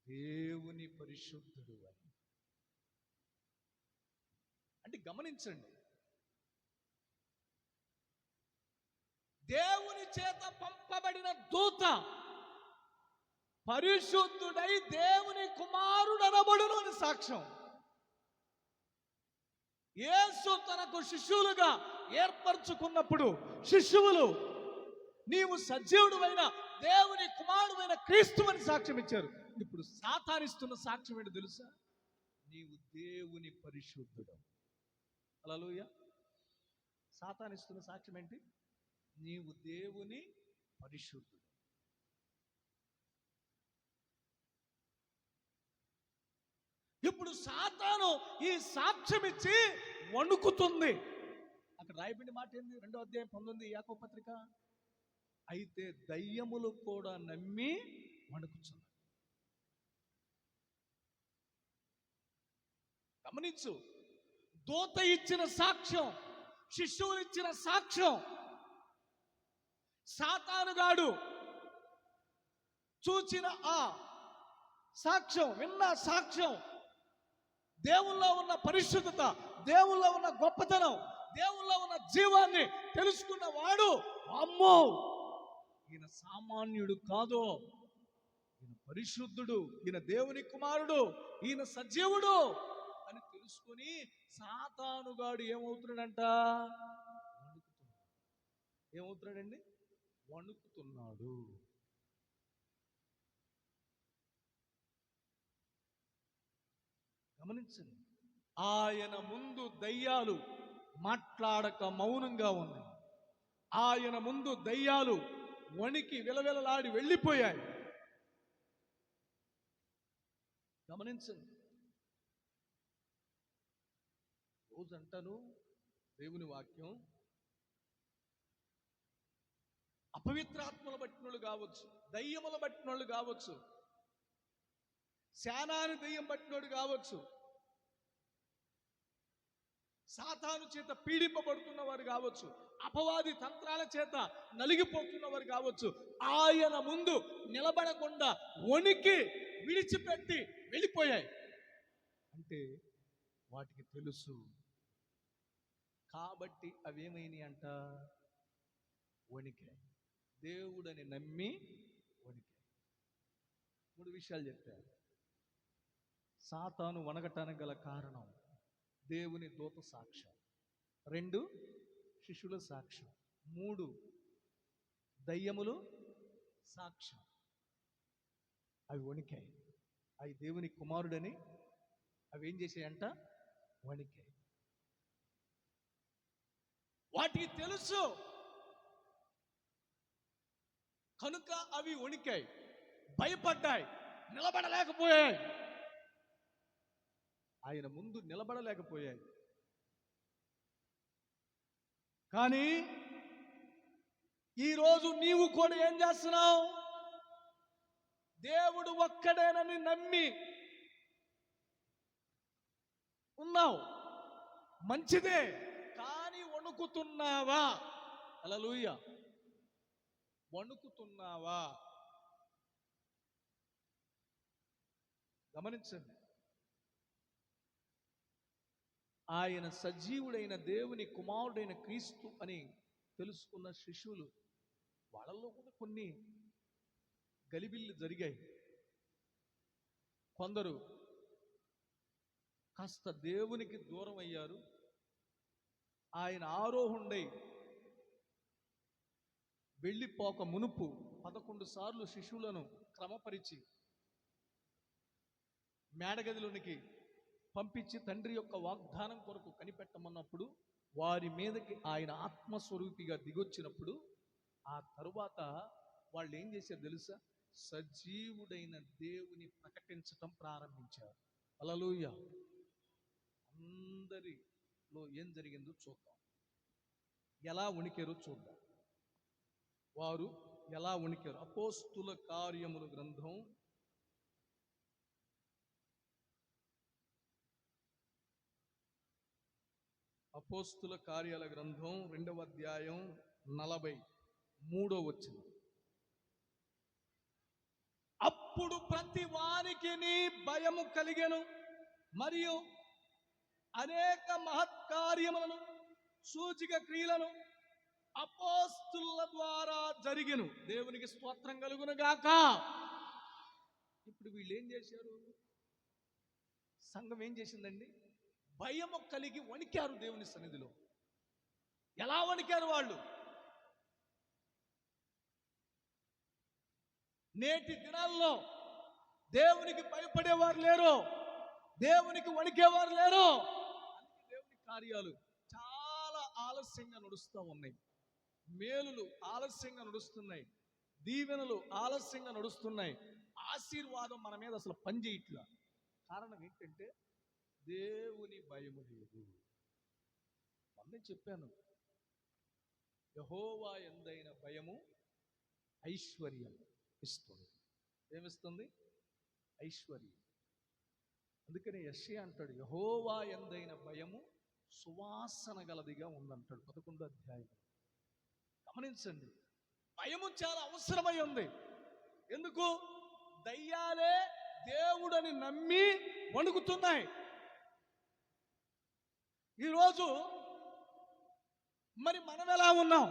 దేవుని పరిశుద్ధుడు అని. అంటే గమనించండి, దేవుని చేత పంపబడిన దూత పరిశుద్ధుడై దేవుని కుమారుడు అనబడును అని సాక్ష్యం. యేసు తనకు శిష్యులుగా ఏర్పరచుకున్నప్పుడు శిష్యులు నీవు సజీవుడువైన దేవుని కుమారుడైన క్రీస్తు అని సాక్ష్యం ఇచ్చారు. ఇప్పుడు సాతానిస్తున్న సాక్ష్యం ఏంటో తెలుసా? నీవు దేవుని పరిశుద్ధుడు. హల్లెలూయా. సాతానిస్తున్న సాక్ష్యం ఏంటి? నీవు దేవుని పరిశుద్ధుడు. ఇప్పుడు సాతాను ఈ సాక్ష్యం ఇచ్చి వణుకుతుంది. అక్కడ రాయబడిన మాట ఏంది? 2వ అధ్యాయం 19 యాకోబు పత్రిక. అయితే దయ్యములు కూడా నమ్మి వణుకుచున్నాయి. గమనించు, దూత ఇచ్చిన సాక్ష్యం, శిష్యులు ఇచ్చిన సాక్ష్యం, సాతానుగాడు చూచిన ఆ సాక్ష్యం, విన్న సాక్ష్యం, దేవుల్లో ఉన్న పరిశుద్ధత, దేవుల్లో ఉన్న గొప్పతనం, దేవుల్లో ఉన్న జీవాన్ని తెలుసుకున్న వాడు, అమ్మో ఈయన సామాన్యుడు కాదు, ఈయన పరిశుద్ధుడు, ఈయన దేవుని కుమారుడు, ఈయన సజీవుడు అని తెలుసుకొని సాతానుగాడు ఏమవుతున్నాడంట? వణుకుతున్నాడు. ఏమవుతున్నాడండి? వణుకుతున్నాడు. గమనించండి, ఆయన ముందు దయ్యాలు మాట్లాడక మౌనంగా ఉన్నాయి. ఆయన ముందు దయ్యాలు వణికి విలవిలలాడి వెళ్ళిపోయాయి. గమనించండి, రోజు అంటాను దేవుని వాక్యం, అపవిత్రాత్మలు పట్టినోళ్ళు కావచ్చు, దయ్యములు పట్టినోళ్ళు కావచ్చు, శానాని దయ్యం పట్టినోడు కావచ్చు, సాతాను చేత పీడింపబడుతున్న వారు కావచ్చు, అపవాది తంత్రాల చేత నలిగిపోతున్న వారు కావచ్చు, ఆయన ముందు నిలబడకుండా వణికి విడిచిపెట్టి వెళ్ళిపోయాయి. అంటే వాటికి తెలుసు కాబట్టి అవేమైనాయి అంట? వణికాయి. దేవుడని నమ్మి వణికాయి. 3 విషయాలు చెప్పారు. సాతాను వణగటానికి గల కారణం దేవుని దూత సాక్ష్యం, 2 శిష్యుల సాక్ష్యం, 3 దయ్యములు సాక్ష్యం. అవి వణికాయి. అవి దేవుని కుమారుడని అవి ఏం చేశాయంట? వణికాయి. వాటికి తెలుసు కనుక అవి వణికాయి, భయపడ్డాయి, నిలబడలేకపోయాయి. ఆయన ముందు నిలబడలేకపోయాయి. కానీ ఈరోజు నీవు కూడా ఏం చేస్తున్నావు? దేవుడు ఒక్కడేనని నమ్మి ఉన్నావు, మంచిదే. కానీ వణుకుతున్నావా? హల్లెలూయా. వణుకుతున్నావా? గమనించండి, ఆయన సజీవుడైన దేవుని కుమారుడైన క్రీస్తు అని తెలుసుకున్న శిష్యులు, వాళ్ళల్లో కూడా కొన్ని గలిబిల్లు జరిగాయి. కొందరు కాస్త దేవునికి దూరం అయ్యారు. ఆయన ఆరోహుండై వెళ్ళిపోక మునుపు 11 సార్లు శిష్యులను క్రమపరిచి మేడగదిలోనికి పంపించి తండ్రి యొక్క వాగ్దానం కొరకు కనిపెట్టమన్నప్పుడు వారి మీదకి ఆయన ఆత్మస్వరూపిగా దిగొచ్చినప్పుడు ఆ తరువాత వాళ్ళు ఏం చేశారు తెలుసా? సజీవుడైన దేవుని ప్రకటించటం ప్రారంభించారు. హల్లెలూయా. అందరిలో ఏం జరిగిందో చూద్దాం. ఎలా వణికారో చూద్దాం. వారు ఎలా వణికారు? అపోస్తుల కార్యముల గ్రంథం 2వ అధ్యాయం 43వ వచనం. అప్పుడు ప్రతి వారికి భయము కలిగెను, మరియు అనేక మహత్కార్యములను సూచక క్రియలను అపోస్తుల ద్వారా జరిగెను. దేవునికి స్తోత్రం కలుగును గాక. ఇప్పుడు వీళ్ళు ఏం చేశారు? సంఘం ఏం చేసిందండి? భయము కలిగి వణికారు దేవుని సన్నిధిలో. ఎలా వణికారు వాళ్ళు? నేటి దినాల్లో దేవునికి భయపడేవారు లేరు, దేవునికి వణికేవారు లేరు. అందుకే దేవుని కార్యాలు చాలా ఆలస్యంగా నడుస్తూ ఉన్నాయి. మేలులు ఆలస్యంగా నడుస్తున్నాయి, దీవెనలు ఆలస్యంగా నడుస్తున్నాయి, ఆశీర్వాదం మన మీద అసలు పనిచేయట్లా. కారణం ఏంటంటే దేవుని భయము లేదు. మొన్నే చెప్పాను, యెహోవా యందైన భయము ఐశ్వర్యం ఇస్తుంది. ఏమిస్తుంది? ఐశ్వర్యం. అందుకని యెషయా అంటాడు, యెహోవా యందైన భయము సువాసన గలదిగా ఉందంటాడు 11వ అధ్యాయం. గమనించండి, భయము చాలా అవసరమై ఉంది. ఎందుకు? దయ్యాలే దేవుడని నమ్మి వణుకుతున్నాయి. ఈరోజు మరి మనం ఎలా ఉన్నాం?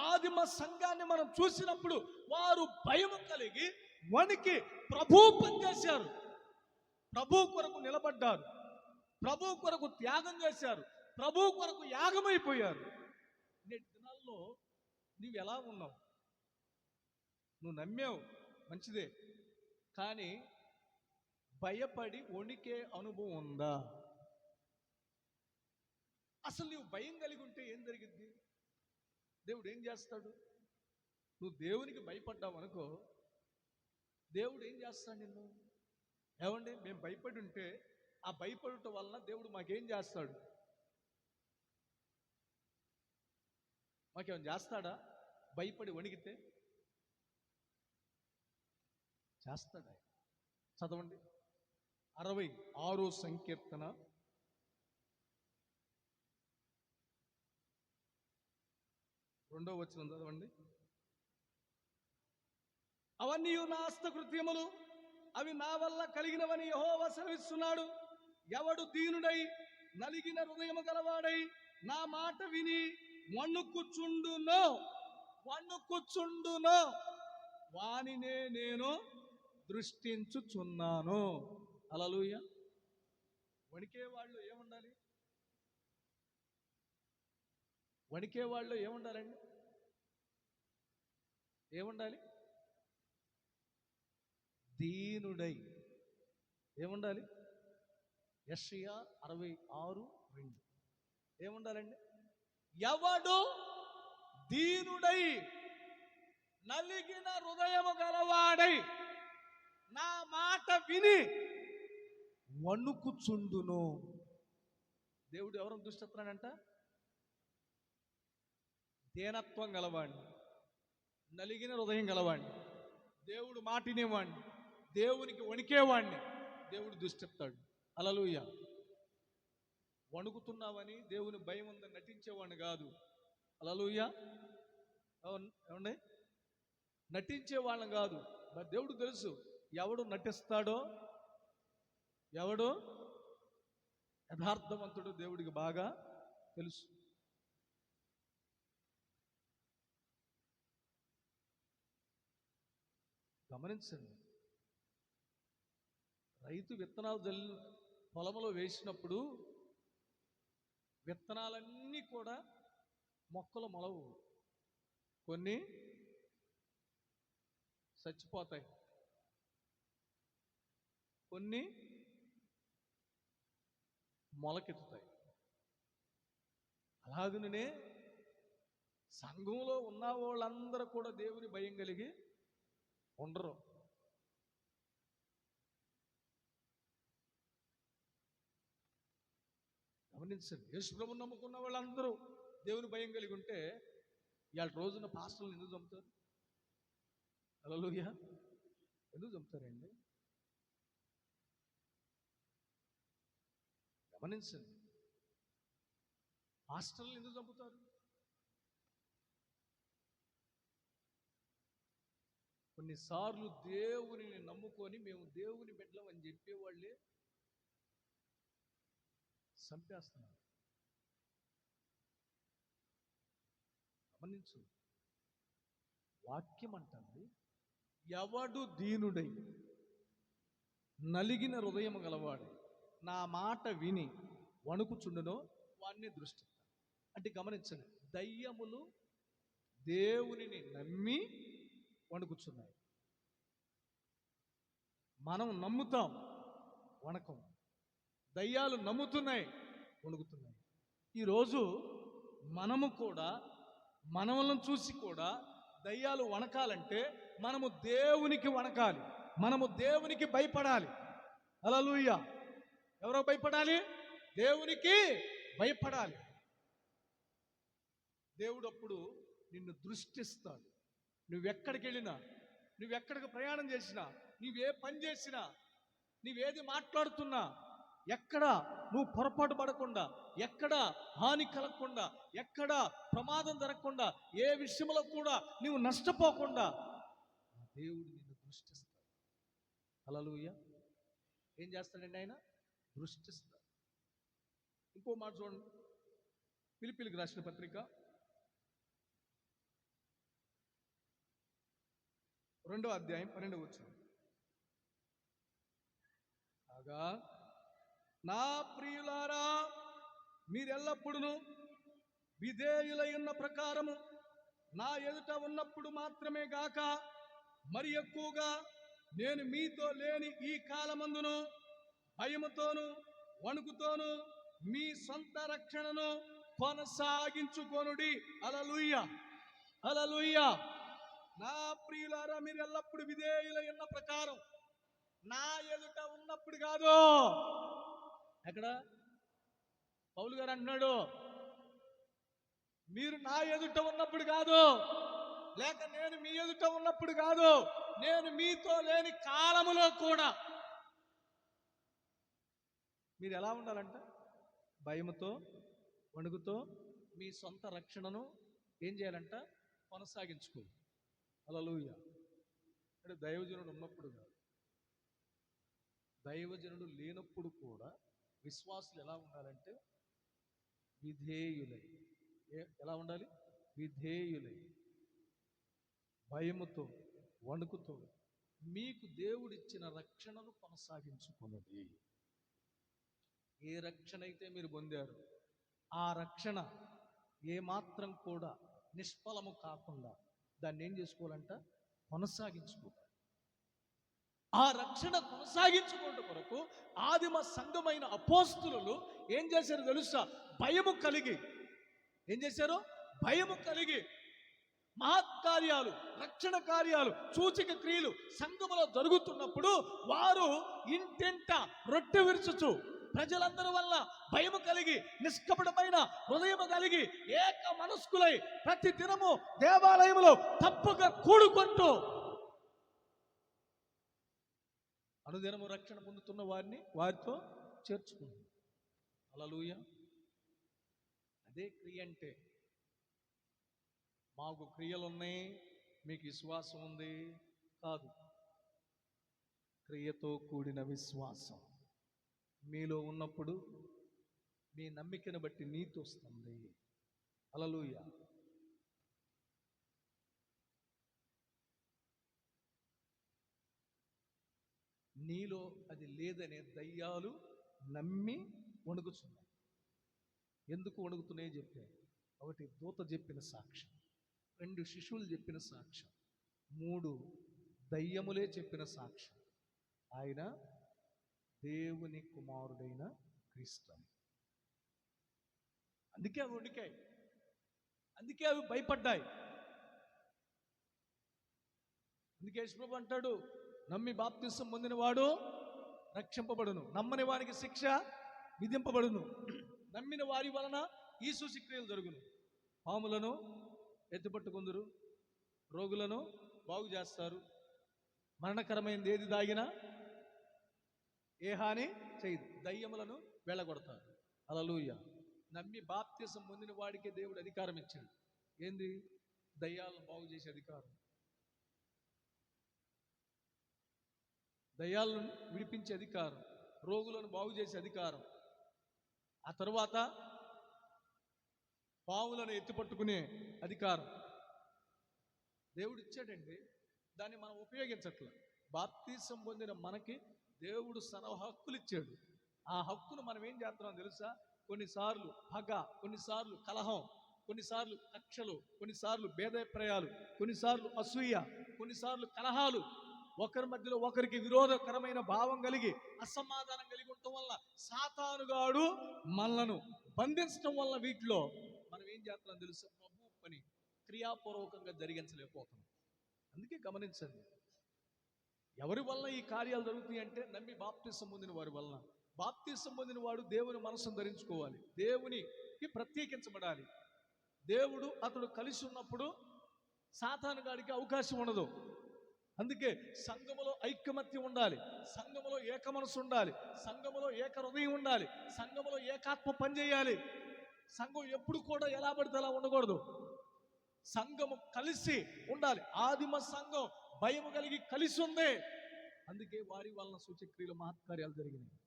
ఆదిమ సంఘాన్ని మనం చూసినప్పుడు వారు భయం కలిగి వణికి ప్రభు పనిచేశారు, ప్రభు కొరకు నిలబడ్డారు, ప్రభు కొరకు త్యాగం చేశారు, ప్రభు కొరకు యాగమైపోయారు. నేటి దినాల్లో నువ్వు ఎలా ఉన్నావు? నువ్వు నమ్మావు, మంచిదే, కానీ భయపడి వణికే అనుభవం ఉందా? అసలు నువ్వు భయం కలిగి ఉంటే ఏం జరిగింది? దేవుడు ఏం చేస్తాడు? నువ్వు దేవునికి భయపడ్డావు అనుకో, దేవుడు ఏం చేస్తాడు నిన్ను? ఏమండి, మేము భయపడి ఉంటే ఆ భయపడటం వలన దేవుడు మాకేం చేస్తాడు? మాకేమైనా చేస్తాడా? భయపడి వణికితే చేస్తాడా? చదవండి 66వ సంకీర్తన 2వ వచనం చదవండి. అవన్నీ నా హస్తకృత్యములు, అవి నా వల్ల కలిగినవని యెహోవా సెలవిస్తున్నాడు. ఎవడు దీనుడై నలిగిన హృదయము గలవాడై నా మాట విని వణుకుచుండునో వానినే నేను దృష్టించుచున్నాను. హల్లెలూయా. వణికే వాళ్ళు ఏముండాలి? వణికే వాళ్ళు ఏముండాలండి? ఏముండాలి? దీనుడై. ఏముండాలి? యెషయా 66:2 ఏముండాలండి? ఎవడు దీనుడై నలిగిన హృదయము గలవాడై నా మాట విని వణుకుచుండును. దేవుడు ఎవరిని దృష్టిస్తున్నాడంట? దీనత్వం గలవాడిని, నలిగిన హృదయం గలవాడిని, దేవుడు మాట వినేవాడిని, దేవునికి వణికేవాడిని దేవుడు దృష్టిస్తాడు. హల్లెలూయా. వణుకుతున్నావని దేవుని భయం ఉందని నటించేవాడిని కాదు. హల్లెలూయా. ఏమండి, నటించే వాళ్ళని కాదు. మరి దేవుడు తెలుసు ఎవడు నటిస్తాడో, ఎవడు యథార్థవంతుడు దేవుడికి బాగా తెలుసు. గమనించండి, రైతు విత్తనాలు పొలంలో వేసినప్పుడు విత్తనాలన్నీ కూడా మొక్కలు మొలవు, కొన్ని చచ్చిపోతాయి, కొన్ని మొలకెత్తుతాయి. అలాగనే సంఘంలో ఉన్న వాళ్ళందరూ కూడా దేవుని భయం కలిగి ఉండరు. గమనించండి, యేసు ప్రభువుని నమ్ముకున్న వాళ్ళందరూ దేవుని భయం కలిగి ఉంటే ఇవాళ రోజున పాస్టర్లను ఎందుకు చంపుతారు? హల్లెలూయా. ఎందుకు చంపుతారండి? గమనించండి, పాస్టర్లను ఎందుకు చంపుతారు? కొన్నిసార్లు దేవునిని నమ్ముకొని మేము దేవుని బిడ్డలం అని చెప్పేవాళ్ళే చంపేస్తున్నారు. గమనించు, వాక్యం అంటుంది, ఎవడు దీనుడై నలిగిన హృదయం గలవాడు నా మాట విని వణుకుచుండునో వాడిని దృష్టి. అంటే గమనించండి, దయ్యములు దేవునిని నమ్మి వణుకుచున్నాయి. మనం నమ్ముతాం, వణకం. దయ్యాలు నమ్ముతున్నాయి, వణుకుతున్నాయి. ఈరోజు మనము కూడా మనల్ని చూసి కూడా దయ్యాలు వణకాలంటే మనము దేవునికి వణకాలి, మనము దేవునికి భయపడాలి. హల్లెలూయా. ఎవరో భయపడాలి? దేవునికి భయపడాలి. దేవుడు అప్పుడు నిన్ను దృష్టిస్తాడు. నువ్వెక్కడికి వెళ్ళినా, నువ్వెక్కడికి ప్రయాణం చేసినా, నువ్వే పని చేసినా, నువ్వేది మాట్లాడుతున్నా, ఎక్కడ నువ్వు పొరపాటు పడకుండా, ఎక్కడ హాని కలగకుండా, ఎక్కడ ప్రమాదం జరగకుండా, ఏ విషయంలో కూడా నువ్వు నష్టపోకుండా దేవుడు నిన్ను దృష్టిస్తాడు. హల్లెలూయా. ఏం చేస్తాడండి ఆయన? దృష్టిస్తాడు. ఇంకో మాట చూడండి, ఫిలిప్పీలకు రాసిన పత్రిక 2వ అధ్యాయం 12వ వచనం. కాగా నా ప్రియులారా, మీరెల్లప్పుడూ విధేయులై ఉన్న ప్రకారము నా ఎదుట ఉన్నప్పుడు మాత్రమే గాక మరి ఎక్కువగా నేను మీతో లేని ఈ కాలమందును భయముతోను వణుకుతోను మీ సొంత రక్షణను కొనసాగించుకొనుడి. హల్లెలూయా, హల్లెలూయా. నా ప్రియులారా, మీరు ఎల్లప్పుడు విధేయులై ఉన్న ప్రకారం నా ఎదుట ఉన్నప్పుడు కాదు. ఎక్కడ పౌలు గారు అంటున్నాడు, మీరు నా ఎదుట ఉన్నప్పుడు కాదు, లేక నేను మీ ఎదుట ఉన్నప్పుడు కాదు, నేను మీతో లేని కాలములో కూడా మీరు ఎలా ఉండాలంట? భయముతో వణుకుతో మీ సొంత రక్షణను ఏం చేయాలంట? కొనసాగించుకో. హల్లెలూయా. అంటే దైవజనుడు ఉన్నప్పుడు కాదు, దైవజనుడు లేనప్పుడు కూడా విశ్వాసులు ఎలా ఉండాలంటే విధేయులై. ఎలా ఉండాలి? విధేయులై, భయముతో వణుకుతో మీకు దేవుడిచ్చిన రక్షణను కొనసాగించుకున్నది. ఏ రక్షణ అయితే మీరు పొందారో ఆ రక్షణ ఏమాత్రం కూడా నిష్ఫలము కాకుండా దాన్ని ఏం చేసుకోవాలంట? కొనసాగించుకోవాలి. ఆ రక్షణ కొనసాగించుకోవడం కొరకు ఆదిమ సంఘమైన అపోస్తులు ఏం చేశారు తెలుసా? భయము కలిగి ఏం చేశారు? భయము కలిగి మహత్కార్యాలు, రక్షణ కార్యాలు, సూచక క్రియలు సంఘములో జరుగుతున్నప్పుడు వారు ఇంటింట రొట్టె విరుచుచు ప్రజలందరి వల్ల భయము కలిగి నిష్కపటమైన హృదయము కలిగి ఏక మనస్కులై ప్రతి దినము దేవాలయములో తప్పక కూడుకుంటూ అనుదినము రక్షణ పొందుతున్న వారిని వారితో చేర్చుకుంది. హల్లెలూయా. అదే క్రియ అంటే. మాకు క్రియలు ఉన్నాయి, మీకు విశ్వాసం ఉంది కాదు. క్రియతో కూడిన విశ్వాసం మీలో ఉన్నప్పుడు మీ నమ్మికను బట్టి నీతి వస్తుంది. హల్లెలూయా. నీలో అది లేదనే దయ్యాలు నమ్మి వణుకుతున్నాయి. ఎందుకు వణుకుతున్నాయో చెప్పాను. ఒకటి దూత చెప్పిన సాక్ష్యం, 2 శిశువులు చెప్పిన సాక్ష్యం, 3 దయ్యములే చెప్పిన సాక్ష్యం. ఆయన దేవుని కుమారుడైన క్రీస్తు. అందుకే అవి వణికాయి, అందుకే అవి భయపడ్డాయి. అందుకే యేసుప్రభు అంటాడు, నమ్మి బాప్తిసం పొందిన వాడు రక్షింపబడును, నమ్మని వారికి శిక్ష విధింపబడును. నమ్మిన వారి వలన ఈ సూచక్రియలు జరుగును. పాములను ఎత్తిపట్టుకుందురు, రోగులను బాగు చేస్తారు, మరణకరమైనది ఏది దాగినా ఏ హాని చేయదు, దయ్యములను వెళ్ళగొడతారు. హల్లెలూయా. నమ్మి బాప్తిసం పొందిన వాడికి దేవుడు అధికారం ఇచ్చాడు. ఏంది? దయ్యాలను బాగు చేసే అధికారం, దయ్యాలను విడిపించే అధికారం, రోగులను బాగు చేసే అధికారం, ఆ తరువాత పావులను ఎత్తిపట్టుకునే అధికారం దేవుడు ఇచ్చాడండి. దాన్ని మనం ఉపయోగించట్లే. బాప్తిసం పొందిన మనకి దేవుడు సర్వ హక్కులు ఇచ్చాడు. ఆ హక్కును మనం ఏం చేస్తున్నాం తెలుసా? కొన్నిసార్లు పగ, కొన్నిసార్లు కలహం, కొన్నిసార్లు కక్షలు, కొన్నిసార్లు భేదాభిప్రాయాలు, కొన్నిసార్లు అసూయ, కొన్నిసార్లు కలహాలు, ఒకరి మధ్యలో ఒకరికి విరోధకరమైన భావం కలిగి అసమాధానం కలిగి ఉండటం వల్ల సాతానుగాడు మనలను బంధించడం వల్ల వీటిలో మనం ఏం చేస్తున్నాం తెలుసా? ప్రభు పని క్రియాపూర్వకంగా జరిగించలేకపోతున్నాం. అందుకే గమనించండి, ఎవరి వల్ల ఈ కార్యాలు జరుగుతాయి అంటే నమ్మి బాప్తిసం పొందిన వారి వలన. బాప్తిసం పొందిన వాడు దేవుని మనసును ధరించుకోవాలి, దేవునికి ప్రత్యేకించబడాలి. దేవుడు అతడు కలిసి ఉన్నప్పుడు సాతానుగాడికి అవకాశం ఉండదు. అందుకే సంఘములో ఐకమత్యం ఉండాలి, సంఘములో ఏక మనసు ఉండాలి, సంఘములో ఏక హృదయం ఉండాలి, సంఘములో ఏకాత్మ పనిచేయాలి. సంఘం ఎప్పుడు కూడా ఎలా పడితే అలా ఉండకూడదు. సంఘము కలిసి ఉండాలి. ఆదిమ సంఘం భయము కలిగి కలిసి ఉంది. అందుకే వారి వలన సూచక్రియలు మహత్కార్యాలు జరిగినాయి.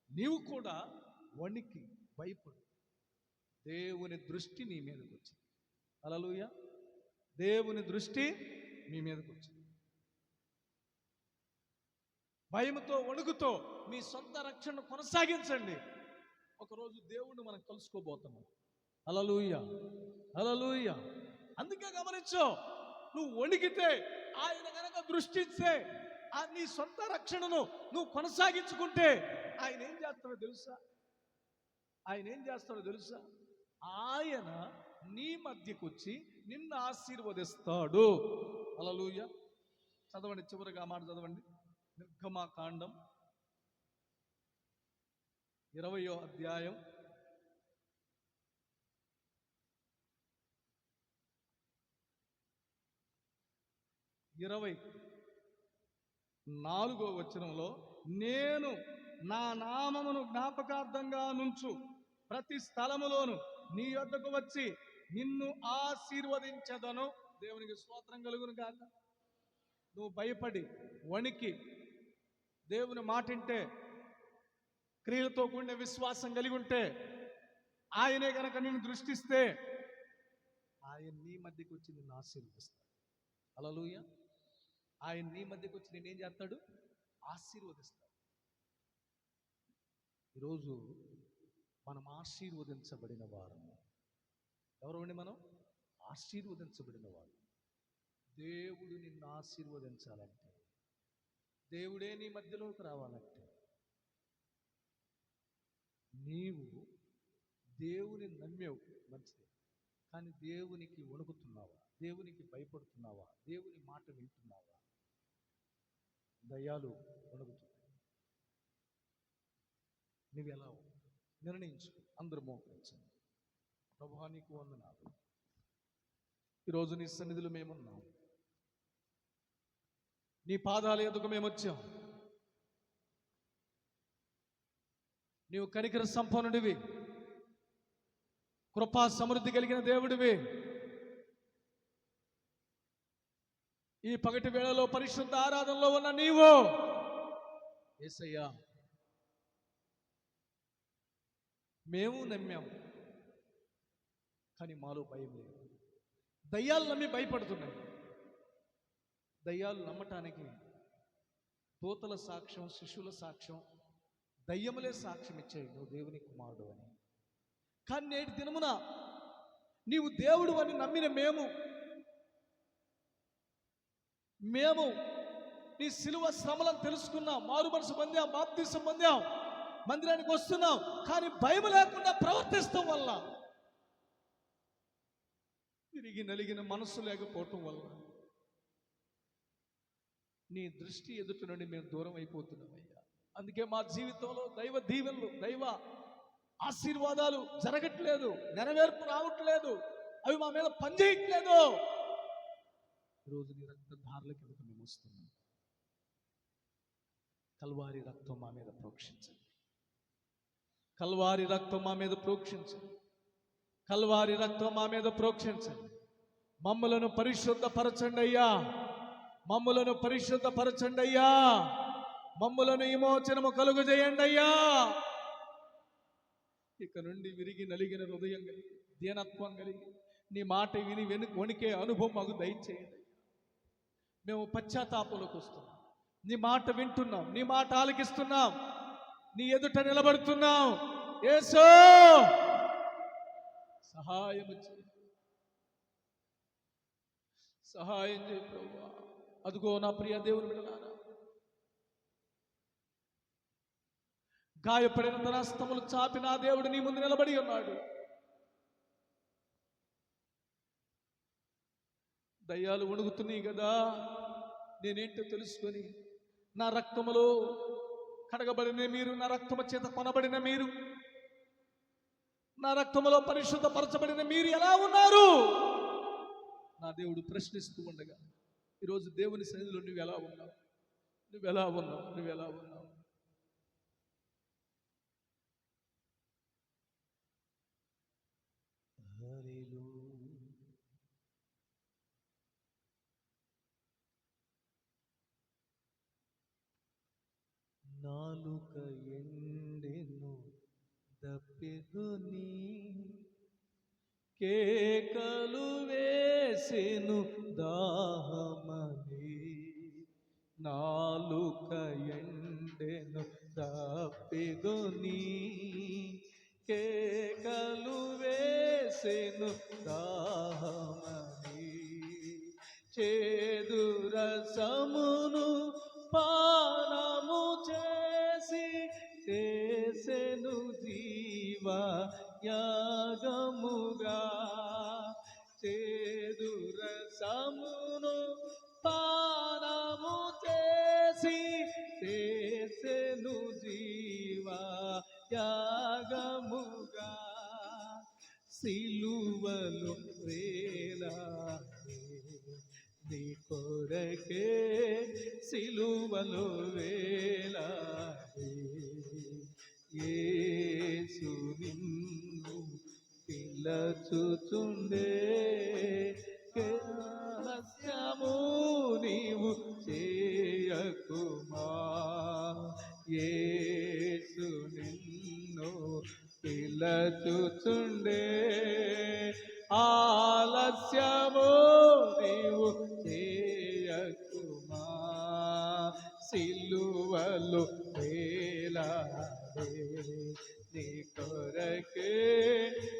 నీవు కూడా వణికి భయపడు, దేవుని దృష్టి నీ మీదకి వచ్చింది. హల్లెలూయా. దేవుని దృష్టి మీ మీదకి వచ్చింది. భయముతో వణుకుతో మీ సొంత రక్షణను కొనసాగించండి. ఒకరోజు దేవుణ్ణి మనం కలుసుకోబోతున్నాం. హల్లెలూయా, హల్లెలూయా. అందుకే గమనించు, నువ్వు వణికితే ఆయన గనక దృష్టిస్తే నీ సొంత రక్షణను నువ్వు కొనసాగించుకుంటే ఆయన ఏం చేస్తాడో తెలుసా? ఆయన ఏం చేస్తాడో తెలుసా? ఆయన నీ మధ్యకు వచ్చి నిన్ను ఆశీర్వదిస్తాడు. హల్లెలూయా. చదవండి, చివరిగా మాట చదవండి. నిర్గమకాండం 20వ అధ్యాయం 24వ వచనంలో, నేను నా నామమును జ్ఞాపకార్థంగా నుంచు ప్రతి స్థలములోను నీ యొద్దకు వచ్చి నిన్ను ఆశీర్వదించదను. దేవునికి స్తోత్రం కలుగును గాక. నువ్వు భయపడి వణికి దేవుని మాటింటే, క్రియలతో కూడిన విశ్వాసం కలిగి ఉంటే, ఆయనే గనక నిన్ను దృష్టిస్తే ఆయన నీ మధ్యకి వచ్చి నిన్ను ఆశీర్వదిస్తాడు. హల్లెలూయా. ఆయన నీ మధ్యకి వచ్చి నిన్ను ఏం చేస్తాడు? ఆశీర్వదిస్తాడు. ఈరోజు మనం ఆశీర్వదించబడిన వారము. ఎవరండి మనం? ఆశీర్వదించబడిన వారు. దేవుడు నిన్ను ఆశీర్వదించాలంటే, దేవుడే నీ మధ్యలోకి రావాలంటే, నీవు దేవుని నమ్మేవు మంచిదే, కానీ దేవునికి వణుకుతున్నావా? దేవునికి భయపడుతున్నావా? దేవుని మాట వింటున్నావా? దయ్యాలు వణుకుతున్నాయి. నువ్వు ఎలా నిర్ణయించు. అందరూ మోకరించండి. ప్రభువా, నీకు వందనాలు. ఈరోజు నీ సన్నిధిలో మేమున్నాం. నీ పాదాల ఎదుగు మేము వచ్చాం. నీవు కనికర సంపన్నుడివి, కృపా సమృద్ధి కలిగిన దేవుడివి. ఈ పగటి వేళలో పరిశుద్ధ ఆరాధనలో ఉన్న నీవు యేసయ్యా, మేము నమ్మాము, కానీ మాలో భయం లేదు. దయ్యాలు నమ్మి భయపడుతున్నాయి. దయ్యాలు నమ్మటానికి దూతల సాక్ష్యం, శిష్యుల సాక్ష్యం, దయ్యములే సాక్ష్యం ఇచ్చాయి నువ్వు దేవుని కుమారుడు అని. కానీ నేటి దినమున నీవు దేవుడు అని నమ్మిన మేము నీ సిలువ శ్రమలను తెలుసుకున్నాం, మారు మనసు పొందాం, బాప్తిసం పొందాం, మందిరానికి వస్తున్నాం. కానీ భయం లేకుండా ప్రవర్తిస్తాం వల్ల, తిరిగి నలిగిన మనస్సు లేకపోవటం వల్ల నీ దృష్టి ఎదుట నుండి మేము దూరం అయిపోతున్నామయ్యా. అందుకే మా జీవితంలో దైవ దీవెనలు, దైవ ఆశీర్వాదాలు జరగట్లేదు, నెరవేర్పు రావట్లేదు, అవి మా మీద పనిచేయట్లేదు. ఈరోజు నీ రక్తధారల కిందకు మేము వస్తున్నాం. కల్వారి రక్తం మా మీద ప్రోక్షించండి. కల్వారి రక్తం మా మీద ప్రోక్షించండి. కల్వారి రక్తం మా మీద ప్రోక్షించండి. మమ్ములను పరిశుద్ధపరచండి అయ్యా. మమ్ములను పరిశుద్ధపరచండి అయ్యా. మమ్ములను విమోచనము కలుగజేయండి అయ్యా. ఇక నుండి విరిగి నలిగిన హృదయం కలిగి, దీనత్వం కలిగి, నీ మాట విని వణికే అనుభవం మాకు దయచేయండి. మేము పశ్చాత్తాపంలోకి వస్తున్నాం. నీ మాట వింటున్నాం, నీ మాట ఆలకిస్తున్నాం, నీ ఎదుట నిలబడుతున్నాం. యేసు, సహాయం చేయి, సహాయం చేయి ప్రభువా. అదుగో నా ప్రియ దేవుని బిడ్డలారా, గాయపడిన తన హస్తములు చాపి నా దేవుడు నీ ముందు నిలబడి ఉన్నాడు. దయ్యాలు వణుకుతున్నాయి కదా, నేనేంటో తెలుసుకొని, నా రక్తములో కడగబడిన మీరు, నా రక్తము చేత కొనబడిన మీరు, నా రక్తములో పరిశుద్ధపరచబడిన మీరు ఎలా ఉన్నారు? నా దేవుడు ప్రశ్నిస్తూ ఉండగా, ఈరోజు దేవుని సన్నిధిలో నువ్వు ఎలా ఉన్నావు? నువ్వెలా ఉన్నావు? నువ్వెలా ఉన్నావు? నాలుక ఎండెను దప్పెగొని కేకలు వేసెను దాహమని, నాలుక ఎండెను తప్పిగొని. కేకలు వేసెను దాహమని, చేదు రసమును పానము చేసి చేసెను జీవ యాగముగా. చేదు రసమును పానము చేసి చేసెను జీవ యాగముగా. సిలువలో వేలాడే నీ కొరకే, సిలువలో వేలాడే యేసు నిన్ను పిలచుచుండే. ఆలస్యము నీవు చేయకుమా, యేసు నిన్ను పిలచుచుండే. ఆలస్యము నీవు చేయకుమా, సిలువలో వేలాడే నీ కొరకే,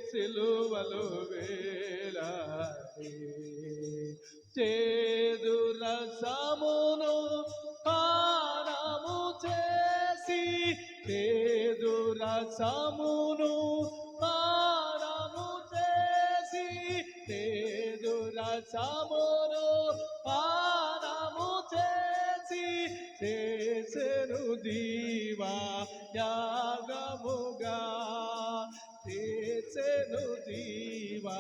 సిలువలో వేలాడే. చేదు రసమును పానము చేసి, చేదు రసమును పానము చేసి, చేదు రసమును పానము చేసి చేసెను జీవా యాగముగా. చేసెను జీవా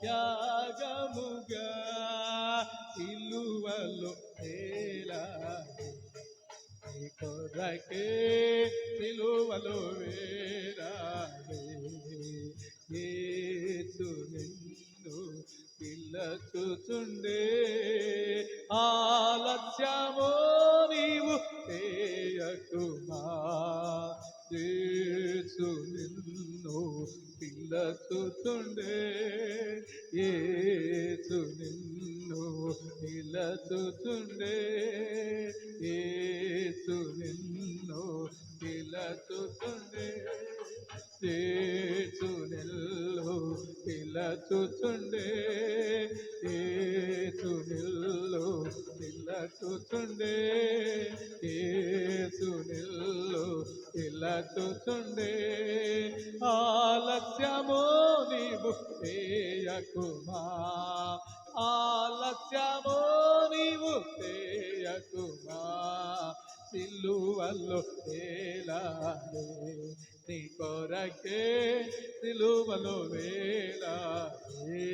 యాగముగా. సిలువలో వేలాడే నీ కొరకే, సిలువలో వేలాడే యేసు నిన్ను పిలచుచుండే. ఆలస్యము నీవు చేయకుమా, యేసు నిన్ను పిలచుచుండే. యేసు నిన్ను పిలచుచుండే. యేసు నిన్ను పిలచుచుండే. యేసు నిన్ను పిలచుచుండే. యేసు నిన్ను పిలచుచుండే. యేసు నిన్ను పిలచుచుండే. ఆలస్యము నీవు చేయకుమా, ఆలస్యము నీవు చేయకుమా, సిలువలో వేలాడే నీ కొరకే, సిలువలో వేలాడే.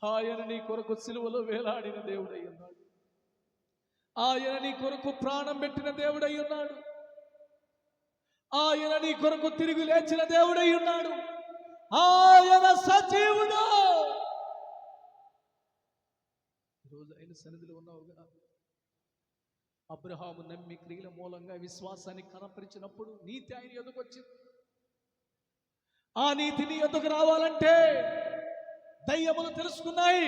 ఆయన నీ కొరకు సిలువలో వేలాడిన దేవుడై ఉన్నాడు. ఆయన నీ కొరకు ప్రాణం పెట్టిన దేవుడై ఉన్నాడు. ఆయన నీ కొరకు తిరిగి లేచిన దేవుడై ఉన్నాడు. ఆయన సజీవుడు. ఈరోజు ఆయన సన్నిధిలో ఉన్నావుగా. అబ్రహాము నమ్మి క్రియల మూలంగా విశ్వాసాన్ని కనపరిచినప్పుడు నీతి ఆయన ఎదుకు వచ్చింది. ఆ నీతిని ఎదుకు రావాలంటే దయ్యములు తెలుసుకున్నాయి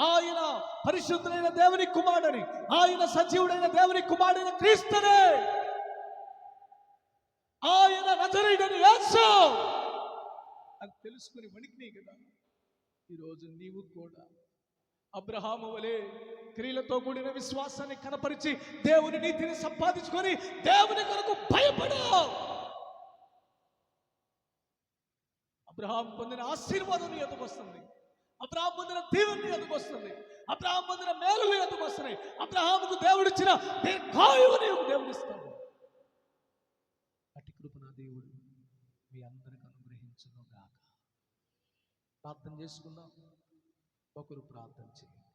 ఆయన పరిశుద్ధుడైన దేవుని కుమారుడని, ఆయన సజీవుడైన దేవుని కుమారుడైన క్రీస్తునే, ఆయన నజరేయుడైన యేసు అని తెలుసుకుని వణికినాయి కదా. ఈరోజు నీవు కూడా అబ్రహాము వలె క్రియలతో కూడిన విశ్వాసాన్ని కనపరిచి దేవుని నీతిని సంపాదించుకొని దేవుని కొరకు భయపడు. అబ్రహాం పొందిన ఆశీర్వాదం నీ ఎదుగు వస్తుంది. అబ్రహాం పొందిన దీవెన నీ ఎదుగు వస్తుంది. అబ్రహాం పొందిన మేలులు ఎదుగు వస్తున్నాయి. అబ్రహాముకు దేవుడిచ్చిన దీర్ఘాయువు నీకు దేవుడిస్తాడు. అట్టి కృప నా దేవుడు మీ అందరికి అనుగ్రహించును గాక. ప్రార్థన చేసుకుందాం. ఒకరు ప్రార్థన చేయండి.